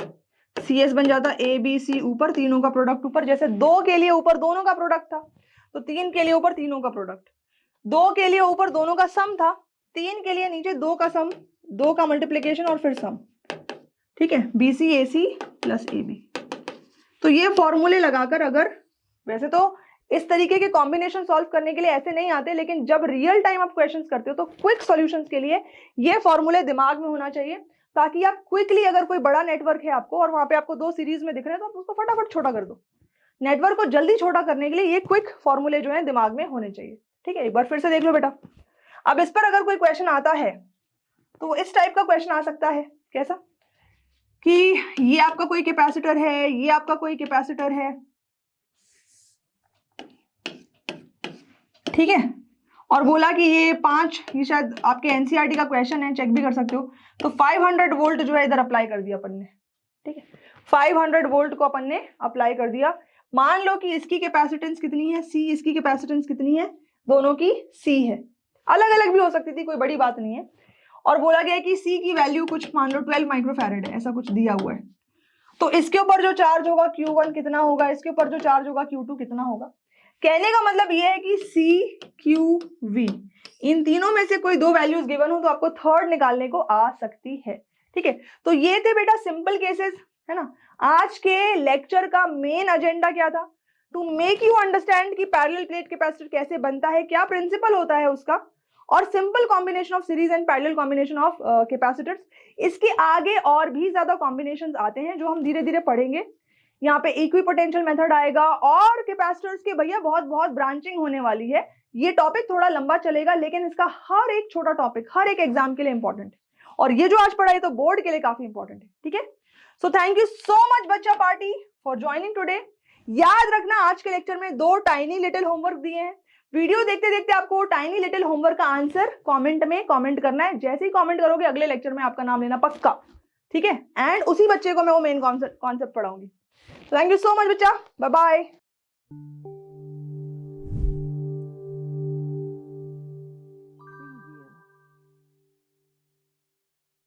CS बन जाता ABC ऊपर, तीनों का प्रोडक्ट ऊपर। जैसे 2 के लिए ऊपर दोनों का प्रोडक्ट था तो 3 के लिए ऊपर तीनों का प्रोडक्ट, 2 के लिए ऊपर दोनों का सम था, 3 के लिए नीचे 2 का सम, 2 का मल्टीप्लीकेशन और फिर सम। ठीक है, BC AC + AB। तो ये फॉर्मूले लगाकर, अगर वैसे तो इस तरीके के कॉम्बिनेशन सॉल्व करने के लिए ऐसे नहीं आते, लेकिन जब रियल टाइम आप क्वेश्चंस करते हो तो क्विक सॉल्यूशंस के लिए ये फॉर्मूले दिमाग में होना चाहिए, ताकि आप क्विकली, अगर कोई बड़ा नेटवर्क है आपको और वहां पे आपको 2 सीरीज में दिख रहे हैं तो आप उसको फटाफट छोटा कर दो। नेटवर्क को जल्दी छोटा करने के लिए ये क्विक फॉर्मूले जो है दिमाग में होने चाहिए। ठीक है, एक बार फिर से देख लो बेटा। अब इस पर अगर कोई क्वेश्चन आता है तो इस टाइप का क्वेश्चन आ सकता है, कैसा कि ये आपका कोई कैपेसिटर है, ये आपका कोई कैपेसिटर है, ठीक है, और बोला कि ये 5, ये शायद आपके एनसीईआरटी का क्वेश्चन है, चेक भी कर सकते हो। तो 500 वोल्ट जो है इधर अप्लाई कर दिया अपन ने। ठीक है, 500 वोल्ट को अपन ने अप्लाई कर दिया। मान लो कि इसकी कैपेसिटेंस कितनी है, C, इसकी कैपेसिटेंस कितनी है, दोनों की C है, अलग अलग भी हो सकती थी, कोई बड़ी बात नहीं है। और बोला गया कि C की वैल्यू कुछ मान लो 12 माइक्रोफैरेड है, ऐसा कुछ दिया हुआ है। तो इसके ऊपर जो चार्ज होगा Q1 कितना होगा, इसके ऊपर जो चार्ज होगा Q2 कितना होगा। कहने का मतलब ये है कि C, Q, V इन तीनों में से कोई 2 वैल्यूज गिवन हो तो आपको थर्ड निकालने को आ सकती है। ठीक है, तो ये थे बेटा सिंपल केसेस, है ना। आज के लेक्चर का मेन एजेंडा क्या था, टू मेक यू अंडरस्टैंड कि पैरेलल प्लेट कैपेसिटर कैसे बनता है, क्या प्रिंसिपल होता है उसका, और simple combination of series and parallel combination of capacitors. इसके आगे और भी ज्यादा कॉम्बिनेशंस आते हैं जो हम धीरे धीरे पढ़ेंगे। यहाँ पे इक्विपोटेंशियल मेथड आएगा और कैपेसिटर्स के भैया बहुत बहुत ब्रांचिंग होने वाली है। ये टॉपिक थोड़ा लंबा चलेगा, लेकिन इसका हर एक छोटा टॉपिक हर एक एग्जाम के लिए इंपॉर्टेंट है। और ये जो आज पढ़ाई तो बोर्ड के लिए काफी इंपॉर्टेंट है, ठीक है। So thank you so much बच्चा पार्टी फॉर ज्वाइनिंग टुडे। याद रखना आज के लेक्चर में 2 टाइनी लिटिल होमवर्क दिए हैं। वीडियो देखते देखते आपको टाइनी लिटिल होमवर्क का आंसर कमेंट में कमेंट करना है। जैसे ही कमेंट करोगे अगले लेक्चर में आपका नाम लेना पक्का, ठीक है। एंड उसी बच्चे को मैं वो मेन कॉन्सेप्ट पढ़ाऊंगी। थैंक यू सो मच बच्चा, बाय बाय।